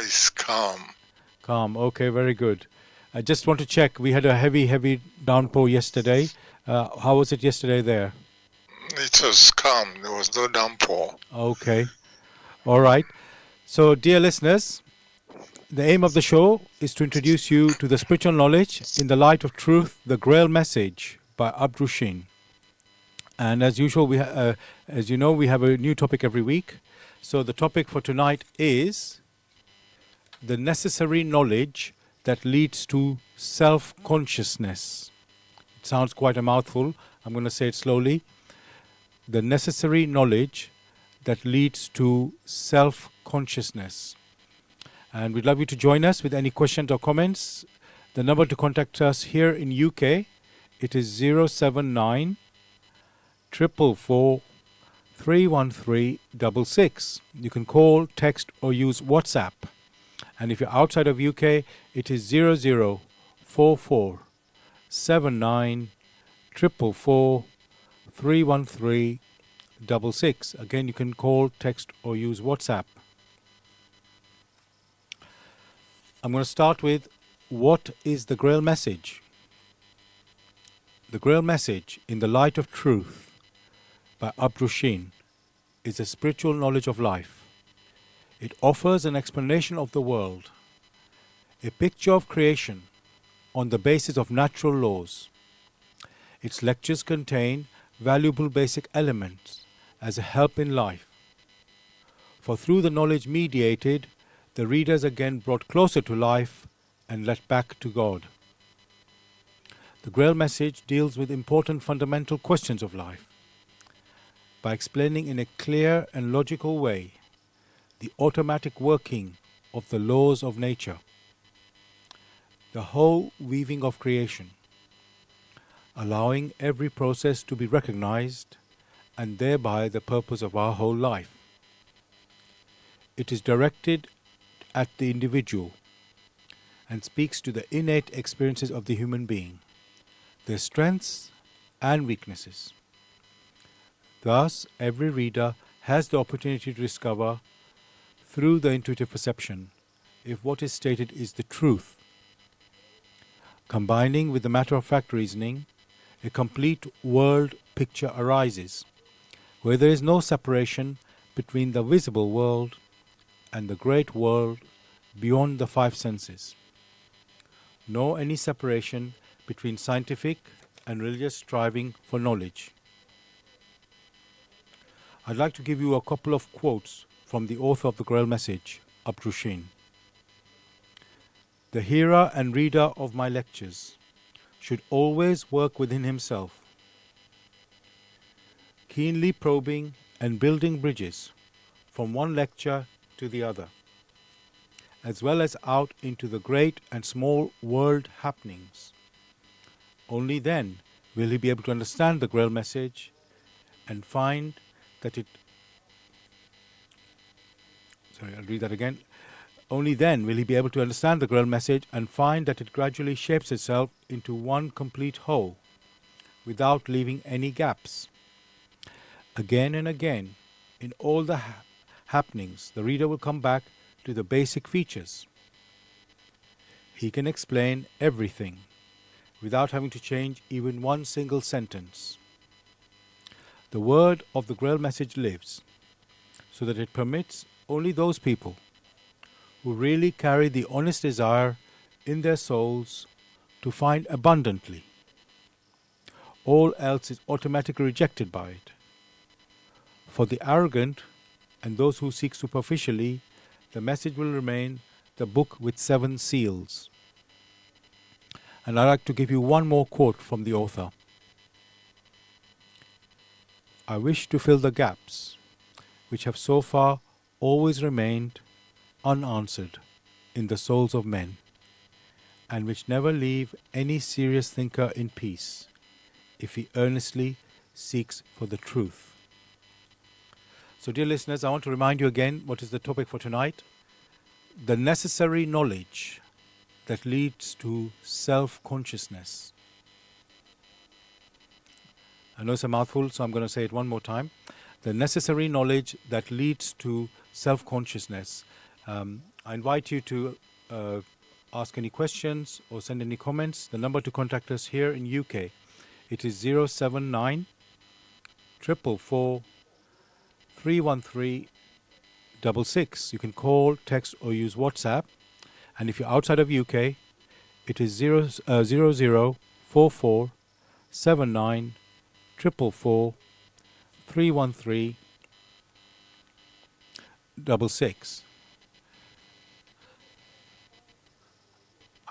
It's calm. Calm. Okay, very good. I just want to check. We had a heavy downpour yesterday. How was it yesterday there? It was calm. There was no downpour. Okay. All right. So, dear listeners, the aim of the show is to introduce you to the spiritual knowledge in the light of truth, the Grail message by Abdushin. And as usual, as you know, we have a new topic every week. So the topic for tonight is the necessary knowledge that leads to self-consciousness. It sounds quite a mouthful. I'm going to say it slowly. The necessary knowledge that leads to self-consciousness. And we'd love you to join us with any questions or comments. The number to contact us here in UK, it is 079 444 31366. You can call, text or use WhatsApp. And if you're outside of UK, it is 0044 79 444 31366. Again, you can call, text or use WhatsApp. I'm going to start with, what is the Grail message? The Grail message in the light of truth by Abdushin is a spiritual knowledge of life. It offers an explanation of the world, a picture of creation on the basis of natural laws. Its lectures contain valuable basic elements as a help in life. For through the knowledge mediated, the reader is again brought closer to life and led back to God. The Grail message deals with important fundamental questions of life by explaining in a clear and logical way the automatic working of the laws of nature, the whole weaving of creation, allowing every process to be recognized and thereby the purpose of our whole life. It is directed at the individual and speaks to the innate experiences of the human being, their strengths and weaknesses. Thus, every reader has the opportunity to discover, through the intuitive perception, if what is stated is the truth. Combining with the matter-of-fact reasoning, a complete world picture arises, where there is no separation between the visible world and the great world beyond the five senses, nor any separation between scientific and religious striving for knowledge. I'd like to give you a couple of quotes from the author of the Grail message, Abdushin. The hearer and reader of my lectures should always work within himself, keenly probing and building bridges from one lecture to the other, as well as out into the great and small world happenings. Only then will he be able to understand the Grail message and find that it... Sorry, I'll read that again. Only then will he be able to understand the Grail message and find that it gradually shapes itself into one complete whole, without leaving any gaps. Again and again, in all the happenings, the reader will come back to the basic features. He can explain everything without having to change even one single sentence. The word of the Grail message lives, so that it permits only those people who really carry the honest desire in their souls to find abundantly. All else is automatically rejected by it. For the arrogant and those who seek superficially, the message will remain the book with 7 seals. And I'd like to give you one more quote from the author. I wish to fill the gaps which have so far always remained unanswered in the souls of men, and which never leave any serious thinker in peace if he earnestly seeks for the truth. So, dear listeners, I want to remind you again what is the topic for tonight. The necessary knowledge that leads to self-consciousness. I know it's a mouthful, so I'm going to say it one more time. The necessary knowledge that leads to self-consciousness. I invite you to ask any questions or send any comments. The number to contact us here in UK, it is 079 444 313 66. You can call, text, or use WhatsApp. And if you're outside of UK, it is 0044 79 444 313 66.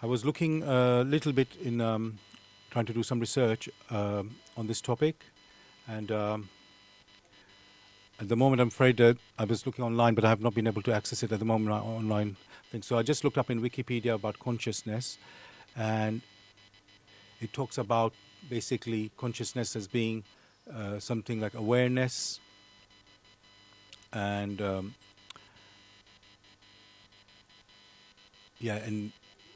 I was looking a little bit in trying to do some research on this topic, and at the moment, I'm afraid that I was looking online, but I have not been able to access it at the moment online thing. So I just looked up in Wikipedia about consciousness, and it talks about basically consciousness as being something like awareness, and and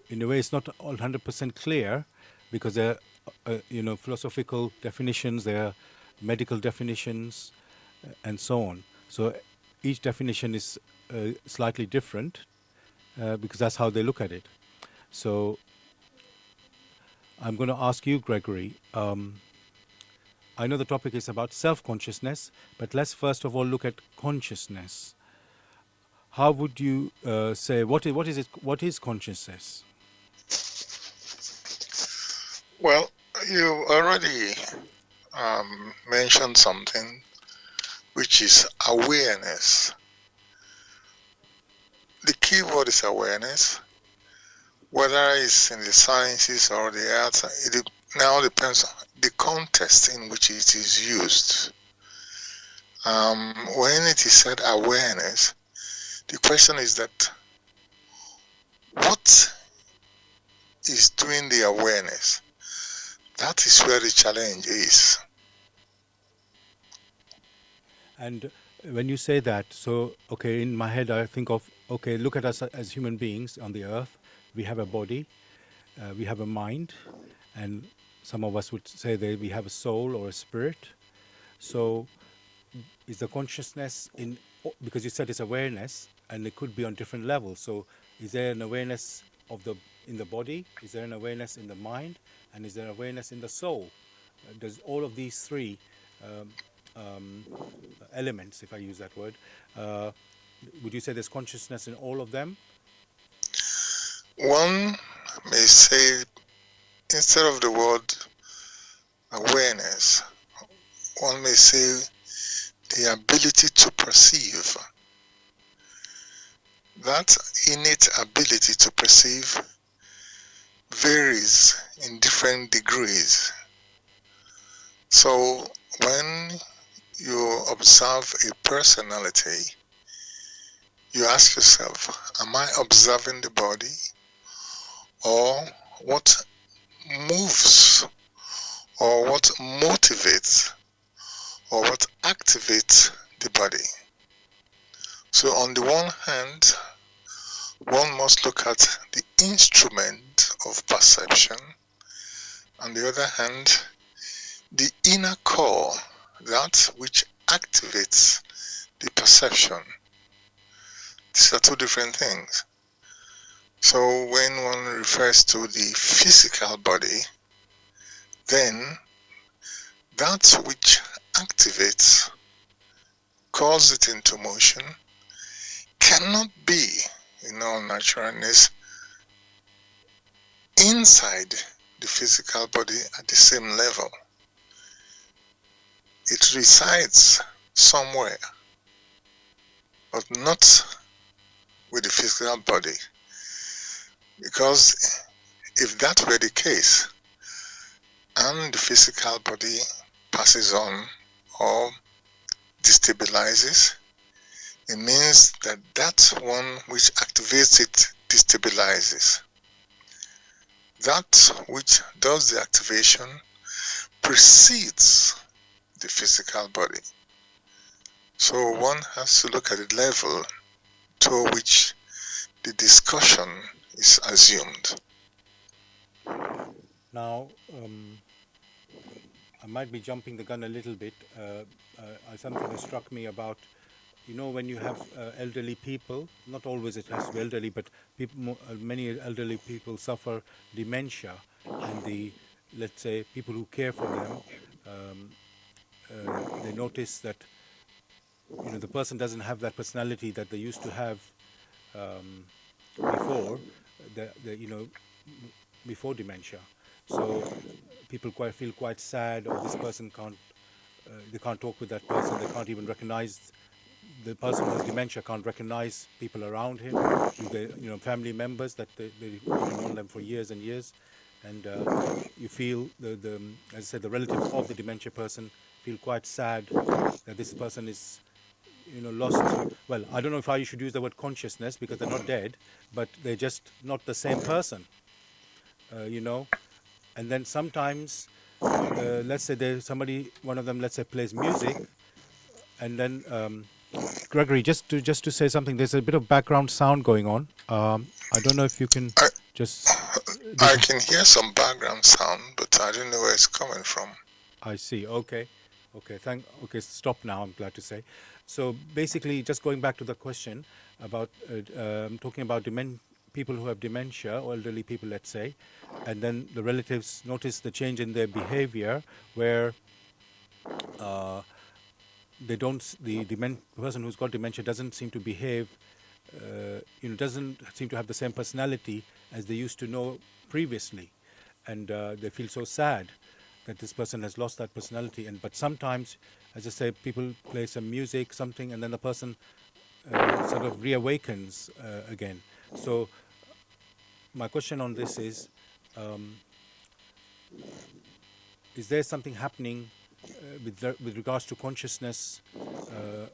in a way, it's not 100% clear because there are philosophical definitions, there are medical definitions, and so on. So each definition is slightly different because that's how they look at it. So I'm going to ask you, Gregory. I know the topic is about self-consciousness, but let's first of all look at consciousness. How would you say what is it? What is consciousness? Well, you already mentioned something, which is awareness. The key word is awareness. Whether it's in the sciences or the arts, it now depends on the context in which it is used. When it is said awareness, the question is that what is doing the awareness? That is where the challenge is. And when you say that, so okay, in my head I think of, okay, look at us as human beings on the earth. We have a body, we have a mind, and some of us would say that we have a soul or a spirit. So is the consciousness in, because you said it's awareness and it could be on different levels. So is there an awareness of in the body? Is there an awareness in the mind? And is there awareness in the soul? Does all of these three elements, if I use that word, would you say there's consciousness in all of them? One may say, instead of the word awareness, one may say the ability to perceive. That innate ability to perceive varies in different degrees. So when you observe a personality, you ask yourself, am I observing the body? Or what moves, or what motivates, or what activates the body? So on the one hand, one must look at the instrument of perception. On the other hand, the inner core, that which activates the perception. These are two different things. So when one refers to the physical body, then that which activates, calls it into motion, cannot be, in all naturalness, inside the physical body at the same level. It resides somewhere, but not with the physical body. Because if that were the case, and the physical body passes on or destabilizes, it means that that one which activates it destabilizes. That which does the activation precedes the physical body. So one has to look at the level to which the discussion is assumed. Now, I might be jumping the gun a little bit. Something that struck me about you know, when you have elderly people, not always it has to be elderly, but many elderly people suffer dementia, and let's say, people who care for them, um, they notice that, you know, the person doesn't have that personality that they used to have um, before, you know, before dementia. So people feel quite sad, or this person can't, they can't talk with that person, they can't even recognize, the person who has dementia can't recognize people around him, you know, family members that you've known them for years and years, and you feel as I said, the relatives of the dementia person feel quite sad that this person is, you know, lost. Well, I don't know if I should use the word consciousness, because they're not dead, but they're just not the same person, you know. And then sometimes, let's say there's somebody, one of them, let's say, plays music, and then Gregory, just to say something, there's a bit of background sound going on. I don't know if you can I, just do I some. can hear some background sound, but I don't know where it's coming from. I see. Okay, okay. Okay, stop now. I'm glad to say. So basically, just going back to the question about talking about people who have dementia, or elderly people, let's say, and then the relatives notice the change in their behavior, where they don't the person who's got dementia doesn't seem to behave, you know, doesn't seem to have the same personality as they used to know previously, and they feel so sad that this person has lost that personality. And but sometimes, as I say, people play some music, something, and then the person sort of reawakens again. So my question on this is there something happening with regards to consciousness? Uh,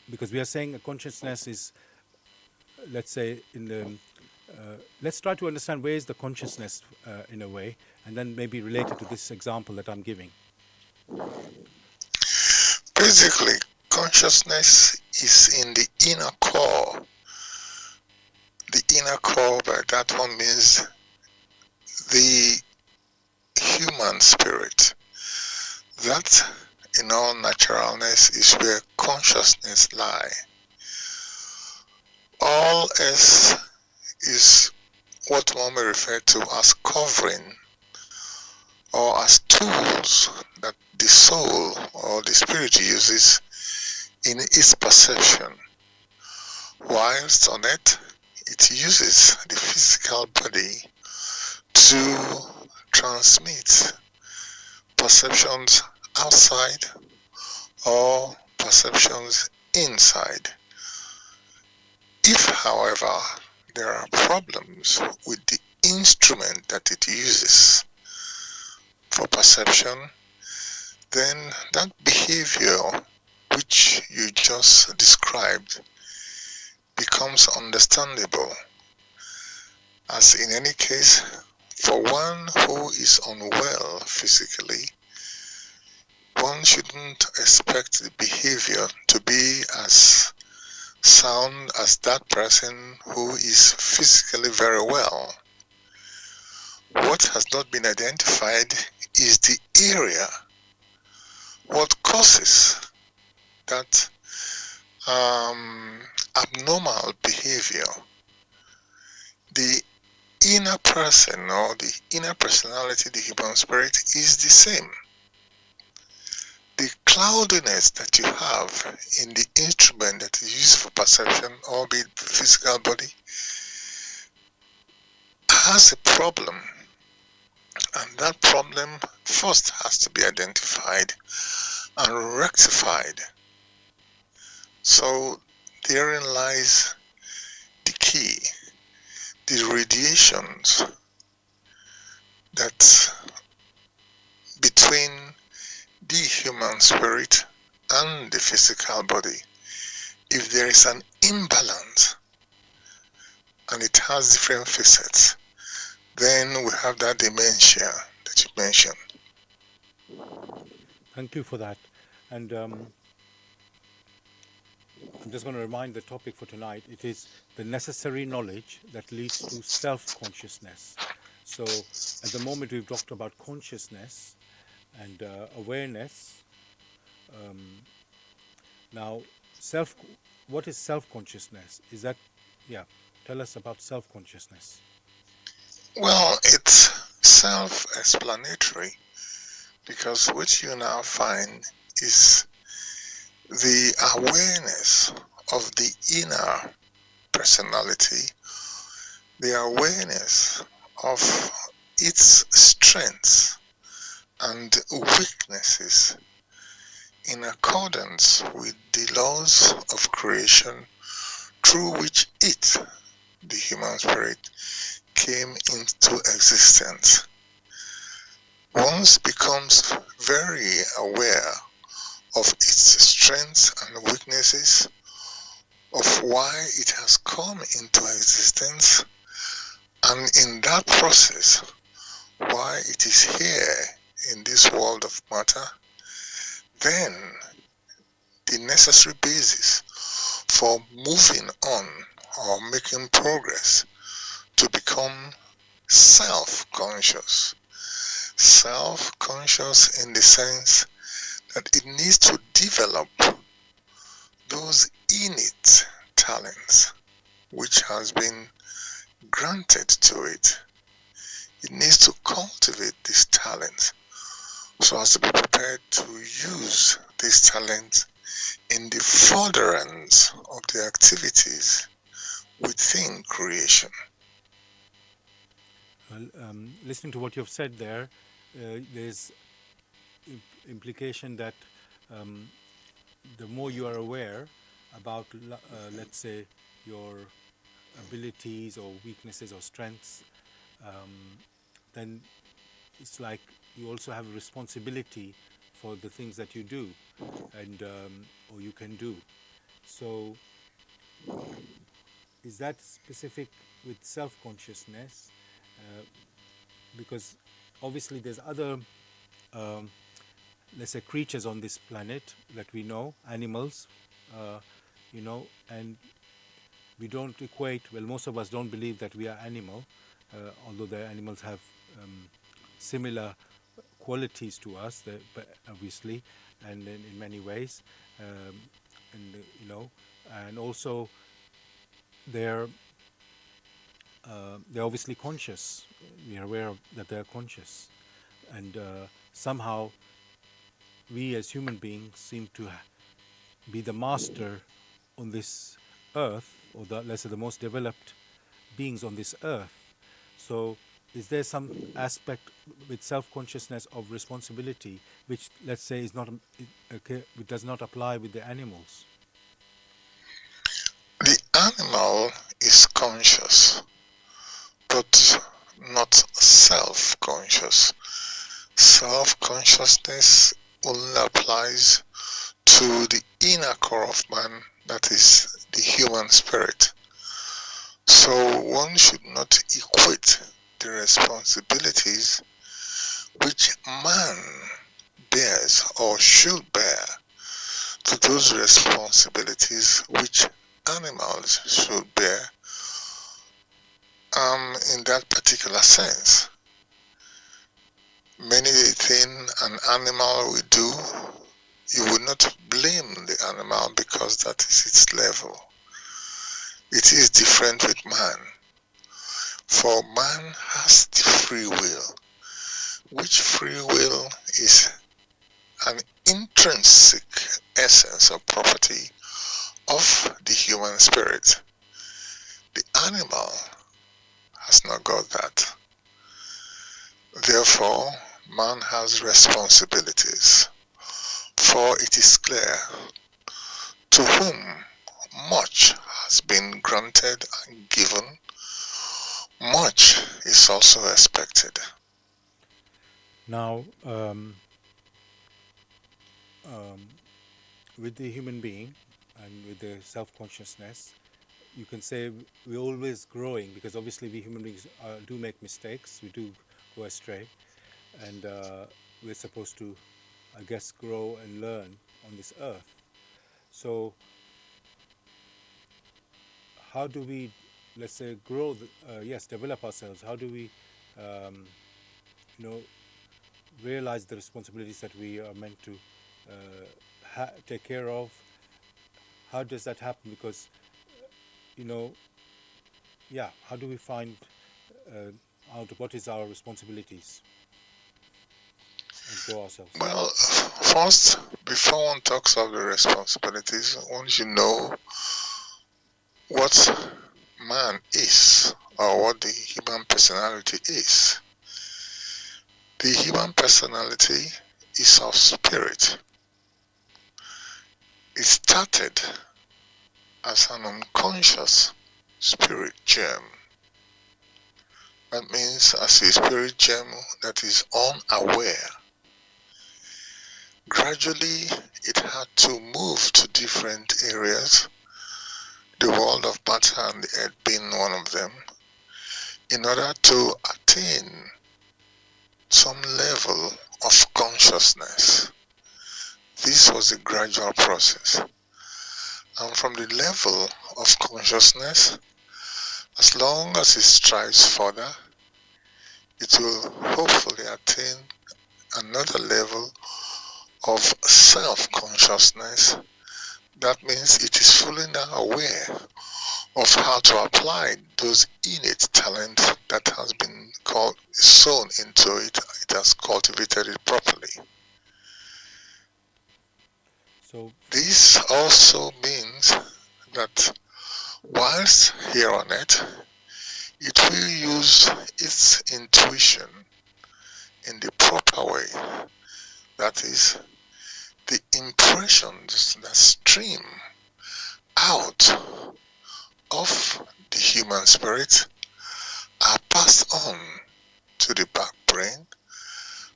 because we are saying a consciousness is, let's say, in the let's try to understand where is the consciousness in a way, and then maybe related to this example that I'm giving. Basically, consciousness is in the inner core. The inner core, by that one means the human spirit. That, in all naturalness, is where consciousness lies. All else is what one may refer to as covering, or as tools that the soul or the spirit uses in its perception. Whilst on it, it uses the physical body to transmit perceptions outside or perceptions inside. If, however, there are problems with the instrument that it uses for perception, then that behavior which you just described becomes understandable. As in any case, for one who is unwell physically, one shouldn't expect the behavior to be as sound as that person who is physically very well. What has not been identified is the area, what causes that abnormal behavior. The inner person, or the inner personality, the human spirit, is the same. The cloudiness that you have in the instrument that is used for perception, albeit the physical body, has a problem, and that problem first has to be identified and rectified. So therein lies the key. The radiations that's between the human spirit and the physical body. If there is an imbalance, and it has different facets, then we have that dementia that you mentioned. Thank you for that. And I'm just going to remind the topic for tonight. It is the necessary knowledge that leads to self-consciousness. So at the moment we've talked about consciousness and awareness. Now, self. What is self-consciousness? Is that, yeah? Tell us about self-consciousness. Well, it's self-explanatory because what you now find is the awareness of the inner personality, the awareness of its strengths and weaknesses in accordance with the laws of creation through which it, the human spirit, came into existence. One becomes very aware of its strengths and weaknesses, of why it has come into existence, and in that process, why it is here in this world of matter, then the necessary basis for moving on or making progress to become self-conscious. Self-conscious in the sense that it needs to develop those innate talents which has been granted to it. It needs to cultivate these talents so as to be prepared to use these talents in the furtherance of the activities within creation. Well, listening to what you've said there, there's implication that um, the more you are aware about, let's say, your abilities or weaknesses or strengths, then it's like you also have a responsibility for the things that you do and or you can do. So is that specific with self-consciousness? Uh, because obviously there's other, um, let's say, creatures on this planet that we know, animals, uh, and we don't equate, well, most of us don't believe that we are animal, although the animals have similar qualities to us, but obviously, and in many ways, and and also they're they're obviously conscious. We are aware of that they're conscious, and somehow we as human beings seem to be the master on this earth, or the, let's say, the most developed beings on this earth. So is there some aspect with self-consciousness of responsibility which, let's say, is not okay, which does not apply with the animals? The animal is conscious, but not self-conscious. Self-consciousness only applies to the inner core of man, that is, the human spirit. So one should not equate the responsibilities which man bears or should bear to those responsibilities which animals should bear in that particular sense. Many things an animal will do, you will not blame the animal because that is its level. It is different with man. For man has the free will, which free will is an intrinsic essence or property of the human spirit. The animal has not got that. Therefore, man has responsibilities, for it is clear to whom much has been granted and given, much is also expected. Now, um, with the human being and with the self-consciousness, you can say we're always growing, because obviously we human beings do make mistakes, we do go astray, and we're supposed to, I guess, grow and learn on this earth. So how do we, let's say, grow, yes, develop ourselves? How do we, um, you know, realize the responsibilities that we are meant to take care of? how does that happen? Because, you know, yeah, how do we find out what is our responsibilities and grow ourselves? Well, first, before one talks of the responsibilities, one should know what man is or what the human personality is. The human personality is of spirit. It started as an unconscious spirit germ. That means as a spirit germ that is unaware. Gradually, it had to move to different areas, the world of matter and the earth being one of them, in order to attain some level of consciousness. This was a gradual process. And from the level of consciousness, as long as it strives further, it will hopefully attain another level of self-consciousness. That means it is fully now aware of how to apply those innate talents that has been sown into it. It has cultivated it properly. So, This also means that whilst here on earth, it will use its intuition in the proper way. That is, the impressions that stream out of the human spirit are passed on to the back brain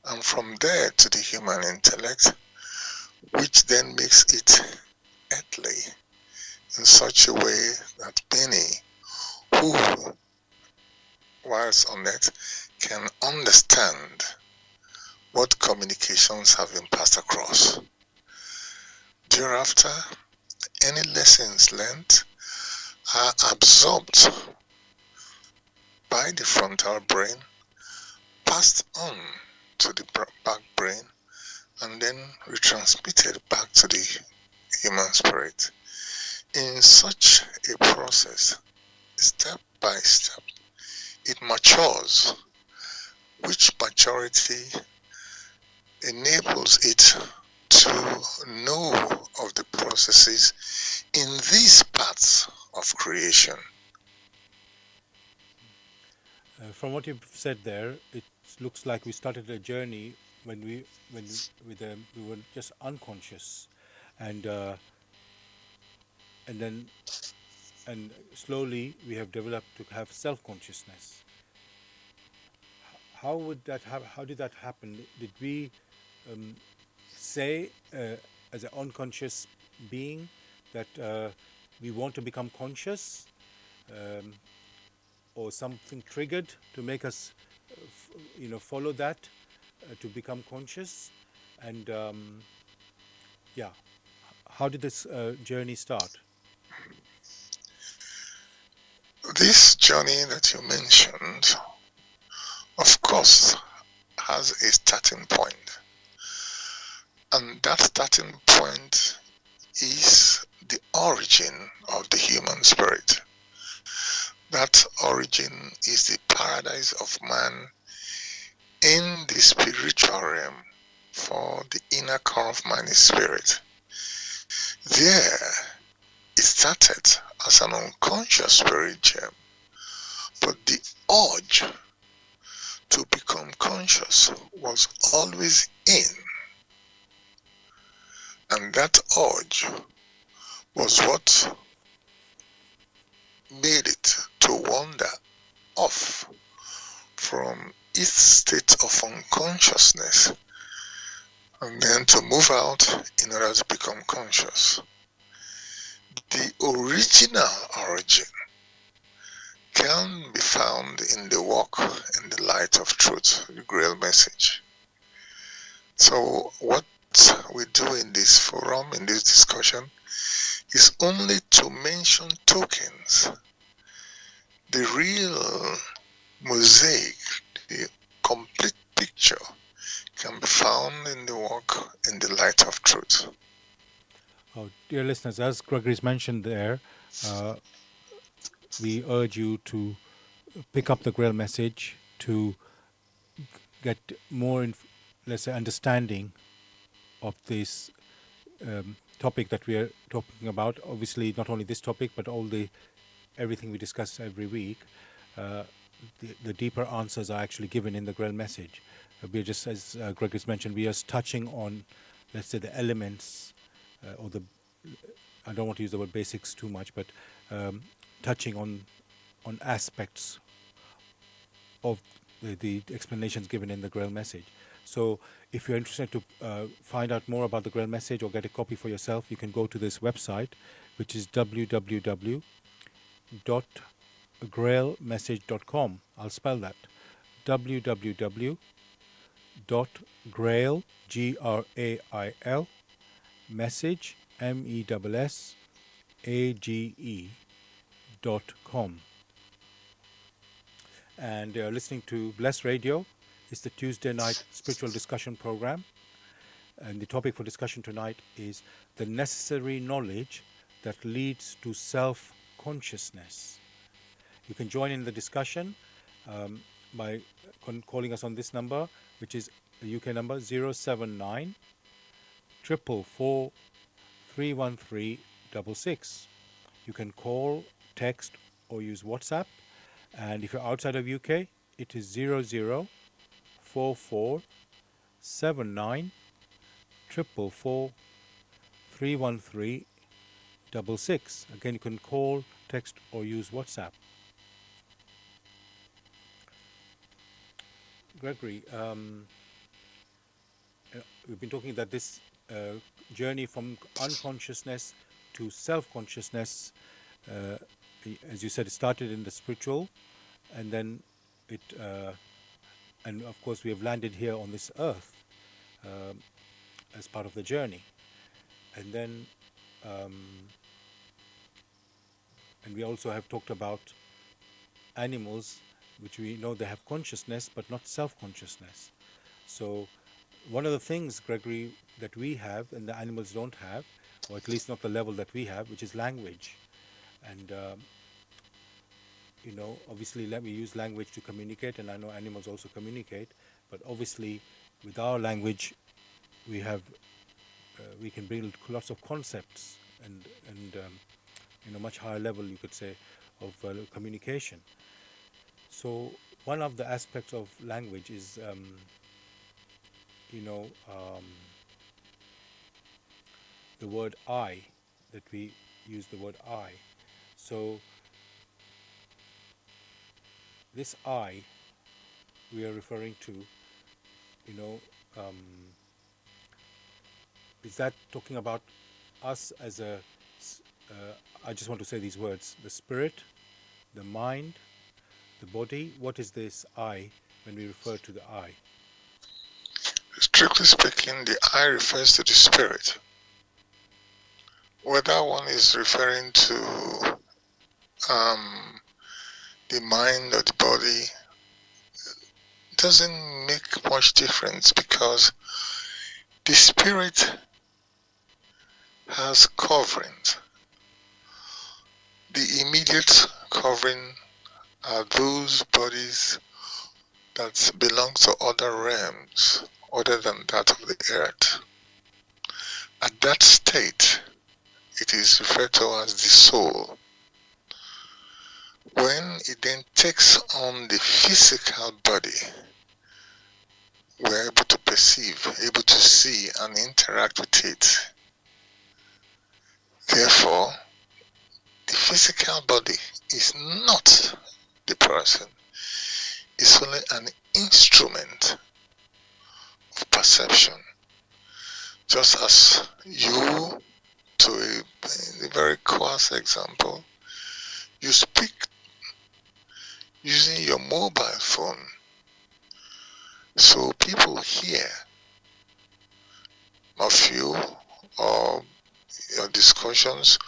and from there to the human intellect, which then makes it earthly in such a way that many who, whilst on earth, can understand what communications have been passed across. Thereafter, any lessons learned are absorbed by the frontal brain, passed on to the back brain, and then retransmitted back to the human spirit. In such a process, step by step, it matures, which maturity enables it to know of the processes in these parts of creation. from what you've said there, it looks like we started a journey when we were just unconscious, and and then and slowly we have developed to have self-consciousness. How would that how did that happen? Did we say as an unconscious being that we want to become conscious, um, or something triggered to make us follow that to become conscious? And yeah, how did this journey start? This journey that you mentioned, of course, has a starting point. And that starting point is the origin of the human spirit. That origin is the paradise of man in the spiritual realm, for the inner core of man is spirit. There, it started as an unconscious spirit gem, but the urge to become conscious was always in, and that urge was what made it to wander off from its state of unconsciousness and then to move out in order to become conscious. The original origin can be found in the walk in the light of truth, the Grail message. So what we do in this forum, in this discussion, is only to mention tokens. The real mosaic, the complete picture, can be found in the walk in the light of truth. Oh, dear listeners, as Gregory's mentioned there, we urge you to pick up the Grail message to get more, let's say, understanding of this topic that we are talking about. Obviously, not only this topic, but everything we discuss every week. Uh, the deeper answers are actually given in the Grail message. We're just, as Gregory's mentioned, we are touching on, let's say, the elements or the. I don't want to use the word basics too much, but touching on aspects of the explanations given in the Grail message. So if you're interested to find out more about the Grail message or get a copy for yourself, you can go to this website, which is www.grailmessage.com. I'll spell that. www.grail, Grail, message, MESSAGE.com. And listening to Bless Radio. It's the Tuesday night spiritual discussion program. And the topic for discussion tonight is the necessary knowledge that leads to self-consciousness. You can join in the discussion by calling us on this number, which is the UK number 079 444 31366. You can call, text, or use WhatsApp. And if you're outside of UK, it is 0044 79 444 31366. Again, you can call, text, or use WhatsApp. Gregory, we've been talking that this journey from unconsciousness to self-consciousness, as you said, it started in the spiritual, and then and of course we have landed here on this earth as part of the journey, and then and we also have talked about animals, which we know they have consciousness but not self-consciousness. So one of the things, Gregory, that we have and the animals don't have, or at least not the level that we have, which is language. And obviously we use language to communicate, and I know animals also communicate, but obviously with our language we can build lots of concepts and much higher level, you could say, of communication. So one of the aspects of language is the word I, that we use the word I. So this I we are referring to, is that talking about us as I just want to say these words, the spirit, the mind, the body? What is this I when we refer to the I? Strictly speaking, the I refers to the spirit. Whether one is referring to the mind or the body doesn't make much difference, because the spirit has coverings. The immediate covering are those bodies that belong to other realms other than that of the earth. At that state, it is referred to as the soul. When it then takes on the physical body, we're able to perceive, able to see and interact with it. Therefore, the physical body is not the person. It's only an instrument of perception. Just as you, to a very coarse example, you speak using your mobile phone. So people hear of you or your discussions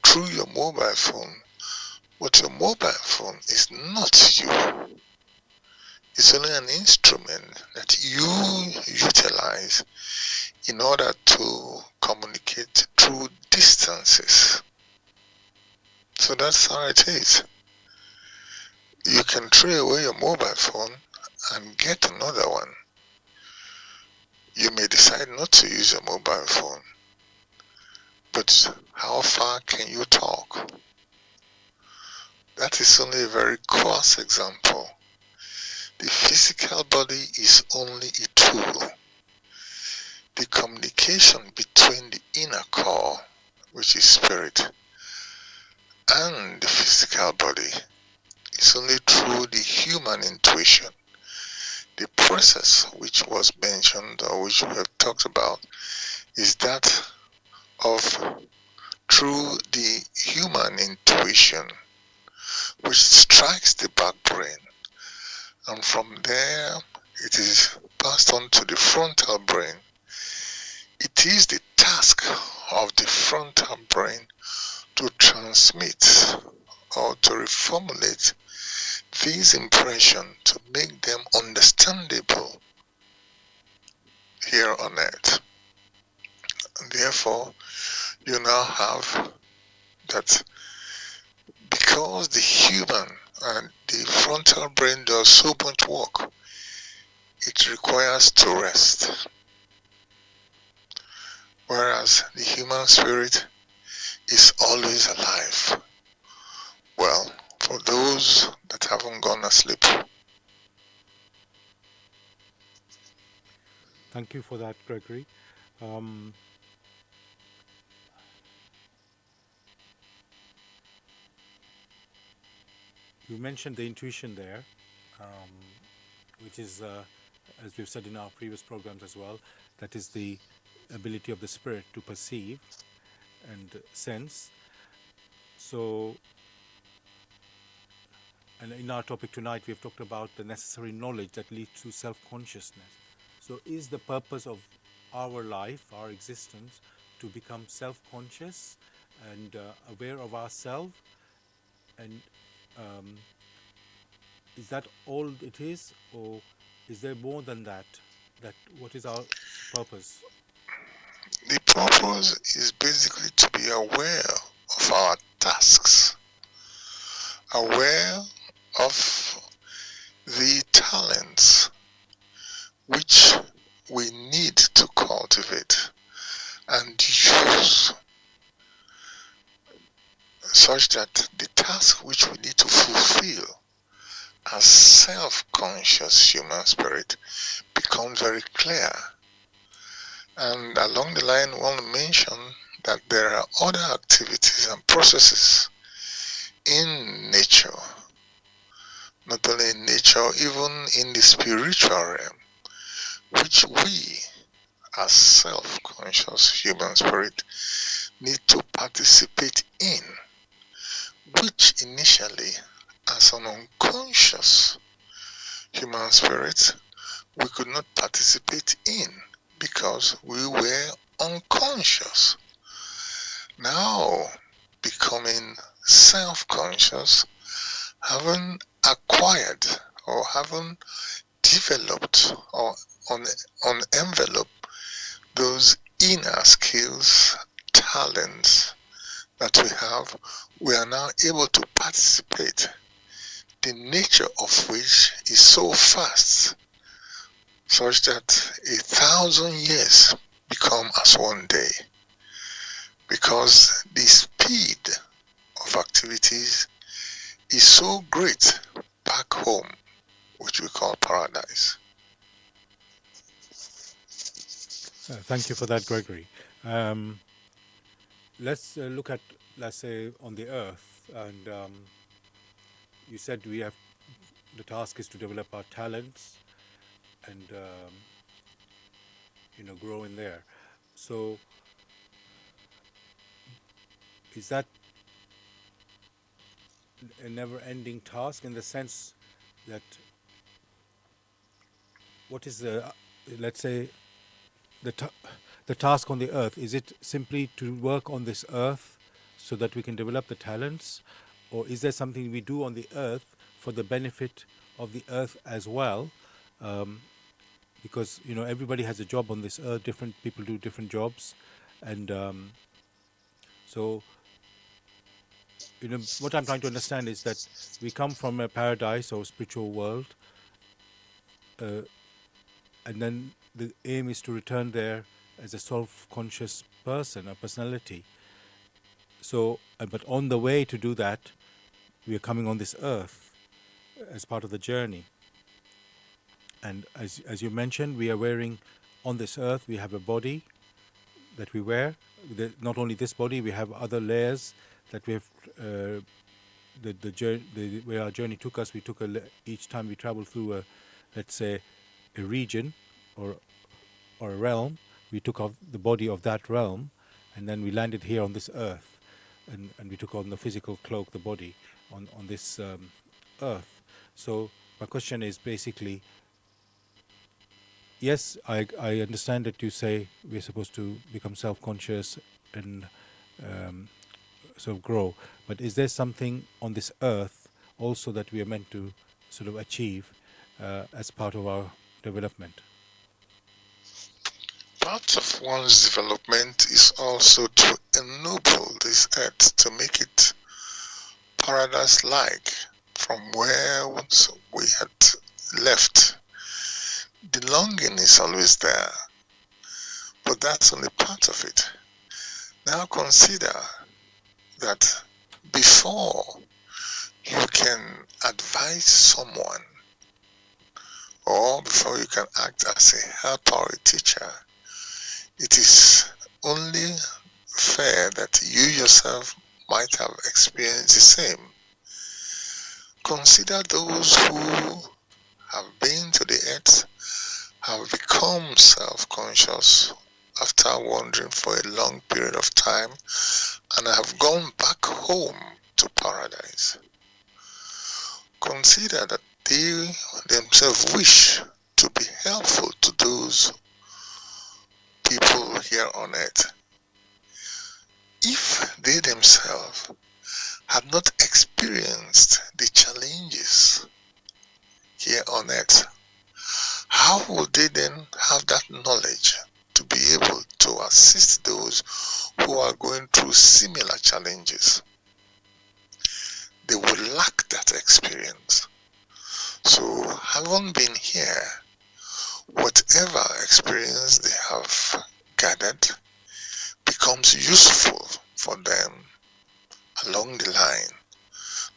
through your mobile phone. But your mobile phone is not you. It's only an instrument that you utilize in order to communicate through distances. So that's how it is. You can throw away your mobile phone and get another one. You may decide not to use your mobile phone, but how far can you talk? That is only a very coarse example. The physical body is only a tool. The communication between the inner core, which is spirit, and the physical body is only through the human intuition. The process which was mentioned or which we have talked about is that of through the human intuition which strikes the back brain, and from there it is passed on to the frontal brain. It is the task of the frontal brain to transmit or to reformulate these impressions to make them understandable here on earth. And therefore, you now have that because the human and the frontal brain does so much work, it requires to rest. Whereas the human spirit is always alive. Well, for those that haven't gone asleep. Thank you for that, Gregory. You mentioned the intuition there, which is, as we've said in our previous programs as well, that is the ability of the spirit to perceive and sense. So, and in our topic tonight, we've talked about the necessary knowledge that leads to self-consciousness. So, is the purpose of our life, our existence, to become self-conscious and aware of ourselves? And is that all it is, or is there more than that? That what is our purpose? The purpose is basically to be aware of our tasks, aware of the talents which we need to cultivate and use such that the task which we need to fulfill as self-conscious human spirit becomes very clear. And along the line, we want to mention that there are other activities and processes in nature, not only in nature, even in the spiritual realm, which we as self-conscious human spirit need to participate in, which initially as an unconscious human spirit we could not participate in because we were unconscious. Now becoming self-conscious, having acquired or having developed or enveloped those inner skills, talents that we are now able to participate, the nature of which is so fast, such that 1,000 years become as one day, because the speed of activities is so great back home, which we call paradise. Thank you for that, Gregory. Let's look at, let's say, on the earth, and you said we have the task is to develop our talents and grow in there. So, is that a never-ending task in the sense that what is the, let's say, the task on the earth? Is it simply to work on this earth so that we can develop the talents, or is there something we do on the earth for the benefit of the earth as well, because everybody has a job on this earth. Different people do different jobs, and so what I'm trying to understand is that we come from a paradise or spiritual world, uh, and then the aim is to return there as a self-conscious person, a personality. So, but on the way to do that, we are coming on this earth as part of the journey. And as you mentioned, we are wearing on this earth. We have a body that we wear. Not only this body, we have other layers that we have. The journey, where our journey took us, we took each time we traveled through let's say, a region or a realm. We took off the body of that realm, and then we landed here on this earth, and we took on the physical cloak, the body, on this earth. So my question is basically, yes, I understand that you say we're supposed to become self-conscious and sort of grow, but is there something on this earth also that we are meant to sort of achieve as part of our development? Part of one's development is also to ennoble this earth, to make it paradise-like from where once we had left. The longing is always there, but that's only part of it. Now consider that before you can advise someone, or before you can act as a helper or a teacher, it is only fair that you yourself might have experienced the same. Consider those who have been to the earth, have become self-conscious after wandering for a long period of time, and have gone back home to paradise. Consider that they themselves wish to be helpful to those people here on earth. If they themselves had not experienced the challenges here on earth, how would they then have that knowledge to be able to assist those who are going through similar challenges? They will lack that experience. So, having been here, whatever experience they have gathered becomes useful for them along the line,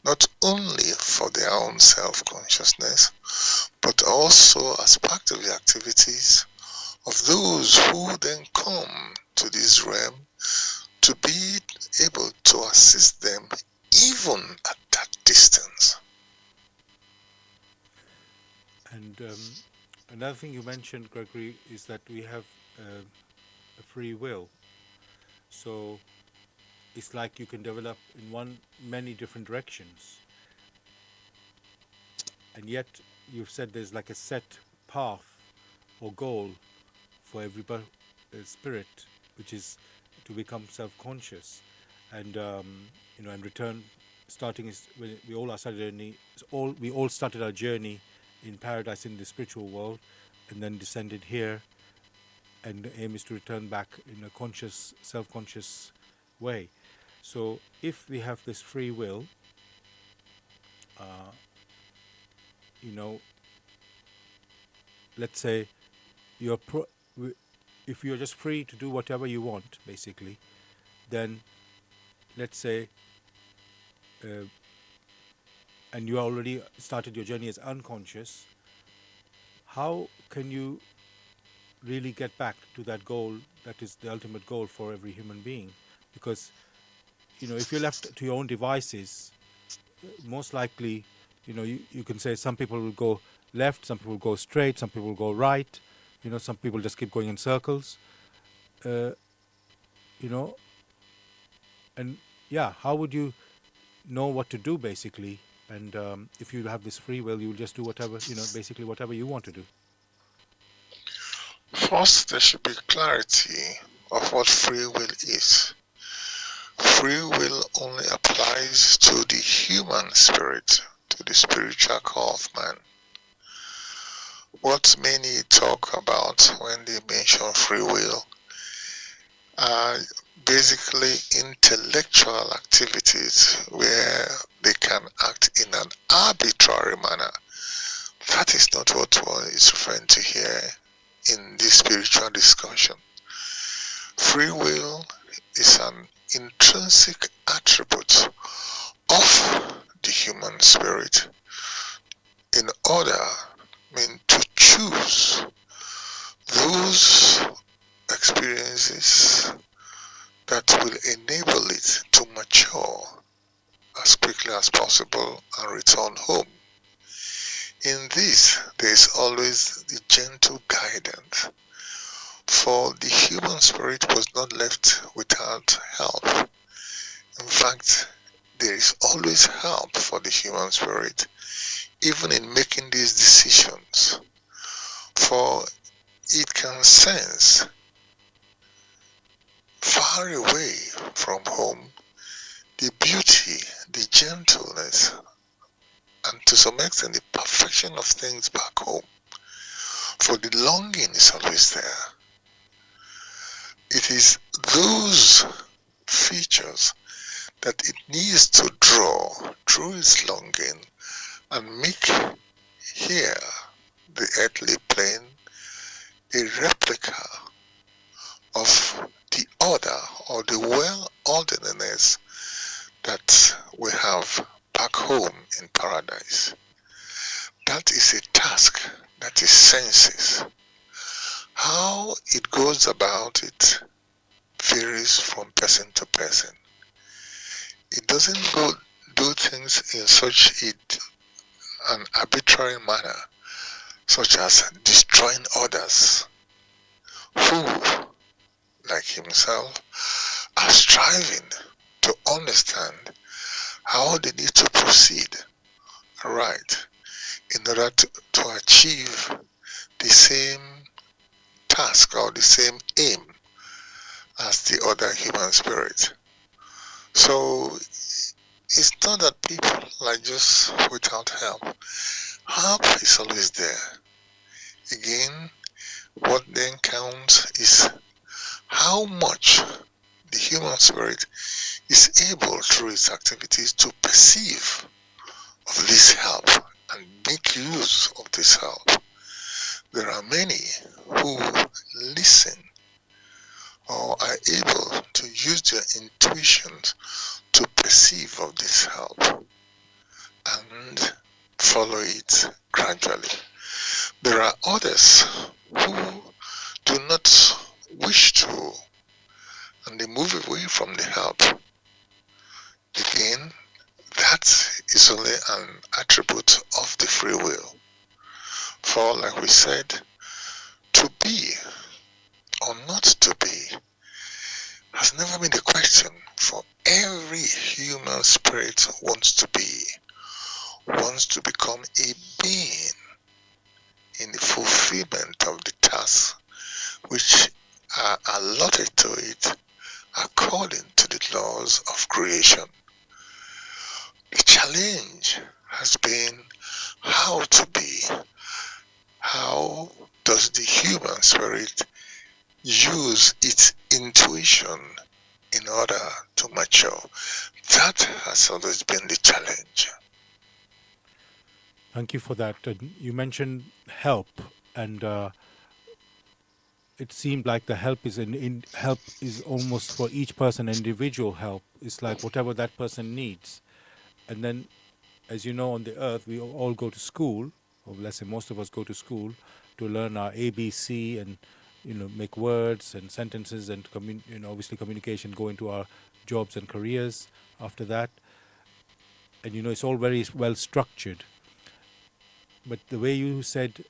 not only for their own self-consciousness, but also as part of the activities of those who then come to this realm to be able to assist them even at that distance. And another thing you mentioned, Gregory, is that we have a free will. So it's like you can develop in many different directions. And yet you've said there's like a set path or goal for every spirit, which is to become self-conscious, and and return. Starting is when we all started our journey in paradise in the spiritual world, and then descended here, and the aim is to return back in a conscious, self-conscious way. So if we have this free will, let's say if you're just free to do whatever you want, basically, then let's say, and you already started your journey as unconscious, how can you really get back to that goal that is the ultimate goal for every human being? Because if you're left to your own devices, most likely you can say some people will go left, some people will go straight, some people will go right, some people just keep going in circles, and how would you know what to do, basically? And if you have this free will, you will just do whatever, basically whatever you want to do. First, there should be clarity of what free will is. Free will only applies to the human spirit, to the spiritual core of man. What many talk about when they mention free will are basically intellectual activities where they can act in an arbitrary manner. That is not what one is referring to here in this spiritual discussion. Free will is an intrinsic attribute of the human spirit in order, to choose those experiences that will enable it to mature as quickly as possible and return home. In this, there is always the gentle guidance, for the human spirit was not left without help. In fact, there is always help for the human spirit, even in making these decisions, for it can sense far away from home the beauty, the gentleness, and to some extent the perfection of things back home. For the longing is always there. It is those features that it needs to draw through its longing and make here, the earthly plane, a replica of the order or the well-orderedness that we have back home in paradise. That is a task that is senses. How it goes about it varies from person to person. It doesn't do things in such an arbitrary manner, such as destroying others who, like himself, are striving to understand how they need to proceed right in order to achieve the same task or the same aim as the other human spirit. So it's not that people are just without help. Help is always there. Again, what then counts is how much the human spirit is able through its activities to perceive of this help and make use of this help. There are many who listen or are able to use their intuitions to perceive of this help and follow it gradually. There are others who do not wish to and they move away from the help. Again, that is only an attribute of the free will. For, like we said, to be or not to be has never been the question, for every human spirit wants to be, wants to become a being in the fulfillment of the tasks which are allotted to it according to the laws of creation. The challenge has been how to be. How does the human spirit use its intuition in order to mature? That has always been the challenge. Thank you for that. You mentioned help, and it seemed like the help is help is almost for each person individual help. It's like whatever that person needs, and then, as you know, on the earth we all go to school, or let's say most of us go to school to learn our ABC and make words and sentences and obviously communication, go into our jobs and careers after that, and it's all very well structured. But the way you said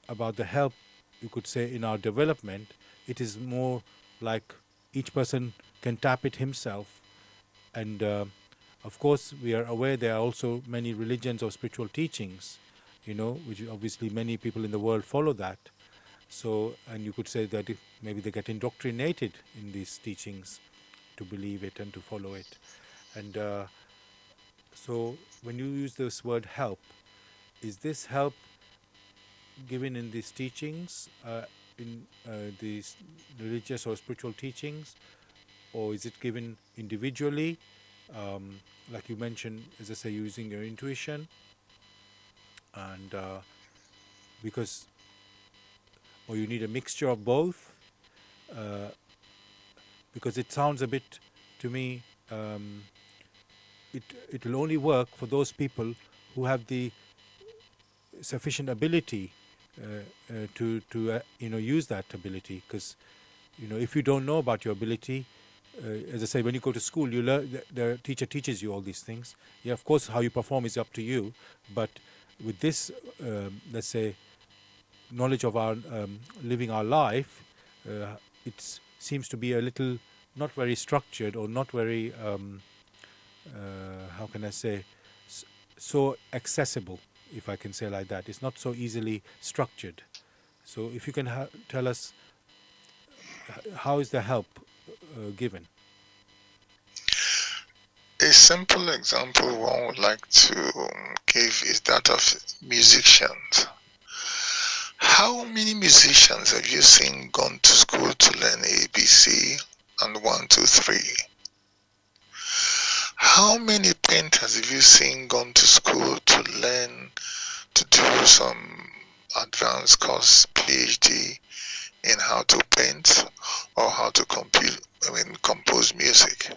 about the help, you could say in our development, it is more like each person can tap it himself. And of course, we are aware there are also many religions or spiritual teachings, which obviously many people in the world follow that. So, and you could say that maybe they get indoctrinated in these teachings to believe it and to follow it. And So when you use this word help, is this help given in these teachings, in these religious or spiritual teachings, or is it given individually? Like you mentioned, as I say, using your intuition, and because, or you need a mixture of both, uh, because it sounds a bit to me. It it will only work for those people who have the sufficient ability to use that ability. Because if you don't know about your ability, as I say, when you go to school, you learn. The teacher teaches you all these things. Yeah, of course, how you perform is up to you. But with this, let's say, knowledge of our living our life, it seems to be a little not very structured, or not very how can I say, so accessible, if I can say like that. It's not so easily structured. So if you can tell us, how is the help given? A simple example one would like to give is that of musicians. How many musicians have you seen gone to school to learn ABC and 1, 2, 3? How many painters have you seen gone to school to learn to do some advanced course PhD in how to paint or how to compose music?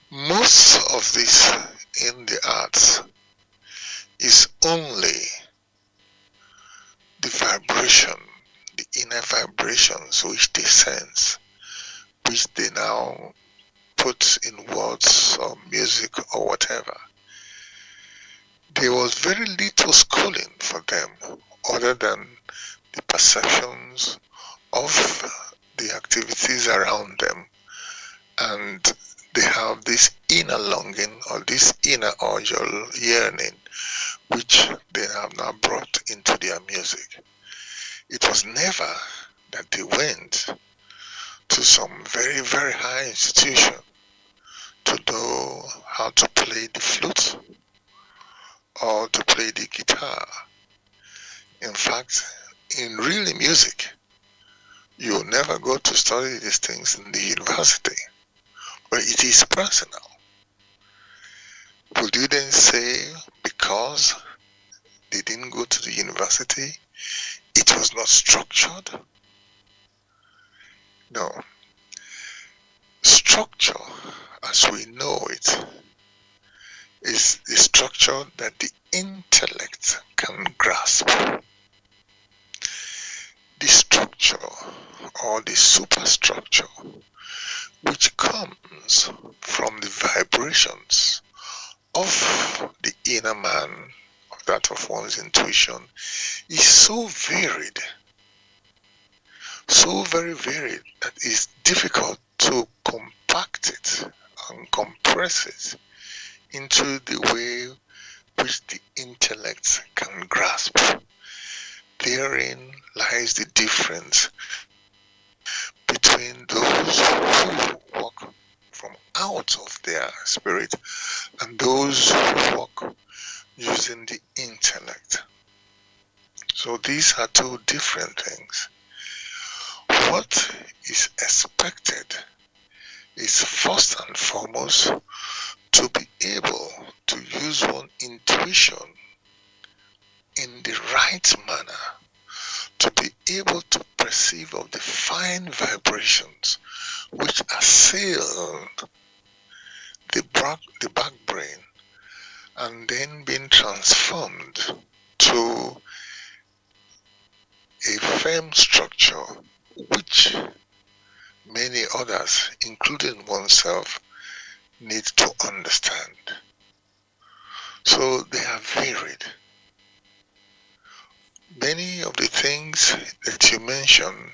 Most of this in the arts is only the vibration, the inner vibrations which they sense, which they now put in words or music or whatever. There was very little schooling for them other than the perceptions of the activities around them, and they have this inner longing or this inner urge or yearning which they have now brought into their music. It was never that they went to some very, very high institution to know how to play the flute or to play the guitar. In fact, in really music, you'll never go to study these things in the university, but it is personal. Would you then say because they didn't go to the university, it was not structured? No. Structure, as we know it, is the structure that the intellect can grasp. The structure or the superstructure which comes from the vibrations of the inner man, of that of one's intuition, is so varied, so very varied, that it's difficult to compact it and compress it into the way which the intellect can grasp. Therein lies the difference between those who walk from out of their spirit and those who walk using the intellect. So these are two different things. What is expected is first and foremost to be able to use one intuition in the right manner, to be able to perceive of the fine vibrations which assail the back brain and then being transformed to a firm structure which many others, including oneself, need to understand. So they are varied. Many of the things that you mentioned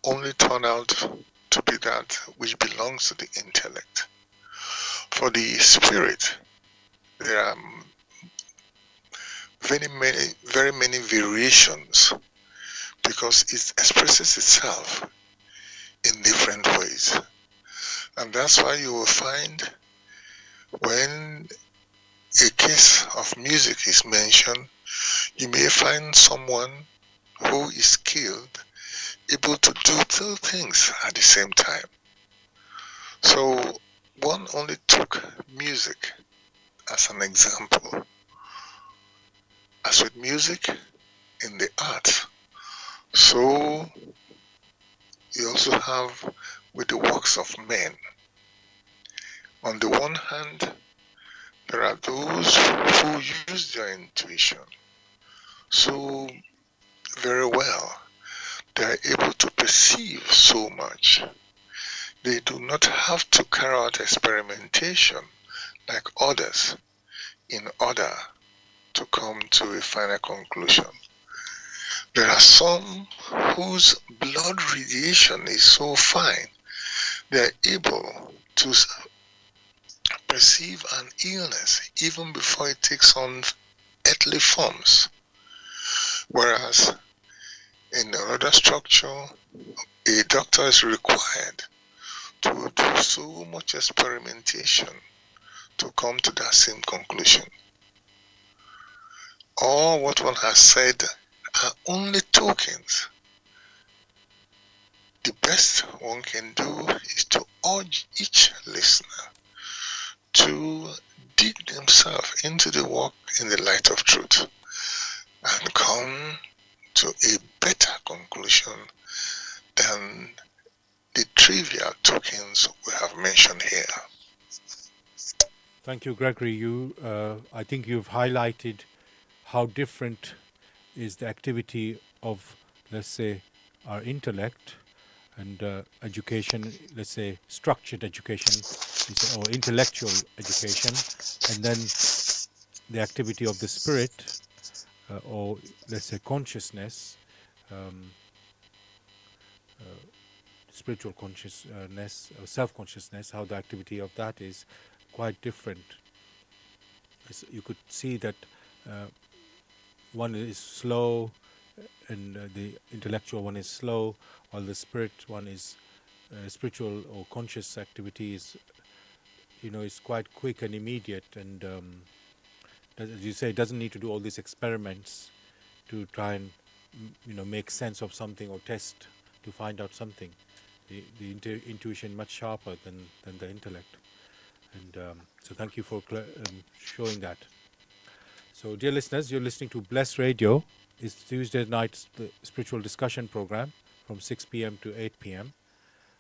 only turn out to be that which belongs to the intellect. For the spirit, there are very many variations because it expresses itself in different ways. And that's why you will find when a case of music is mentioned, you may find someone who is skilled, able to do two things at the same time. So one only took music as an example. As with music in the arts, so you also have with the works of men. On the one hand, there are those who use their intuition so very well. They are able to perceive so much. They do not have to carry out experimentation like others in order to come to a final conclusion. There are some whose blood radiation is so fine, they are able to perceive an illness even before it takes on earthly forms. Whereas in another structure, a doctor is required to do so much experimentation to come to that same conclusion. All what one has said are only tokens. The best one can do is to urge each listener to dig themselves into the work in the light of truth and come to a better conclusion than the trivial tokens we have mentioned here. Thank you, Gregory. I think you've highlighted how different is the activity of, let's say, our intellect and education, let's say, structured education or intellectual education, and then the activity of the spirit, or let's say consciousness, spiritual consciousness, self-consciousness, how the activity of that is quite different. You could see that one is slow and the intellectual one is slow, while the spirit one is spiritual or conscious activity is, is quite quick and immediate, and as you say, it doesn't need to do all these experiments to try and make sense of something or test to find out something. The intuition much sharper than the intellect, and so thank you for showing that. So, dear listeners, you're listening to Bless Radio. It's Tuesday night's the spiritual discussion program from 6 p.m. to 8 p.m.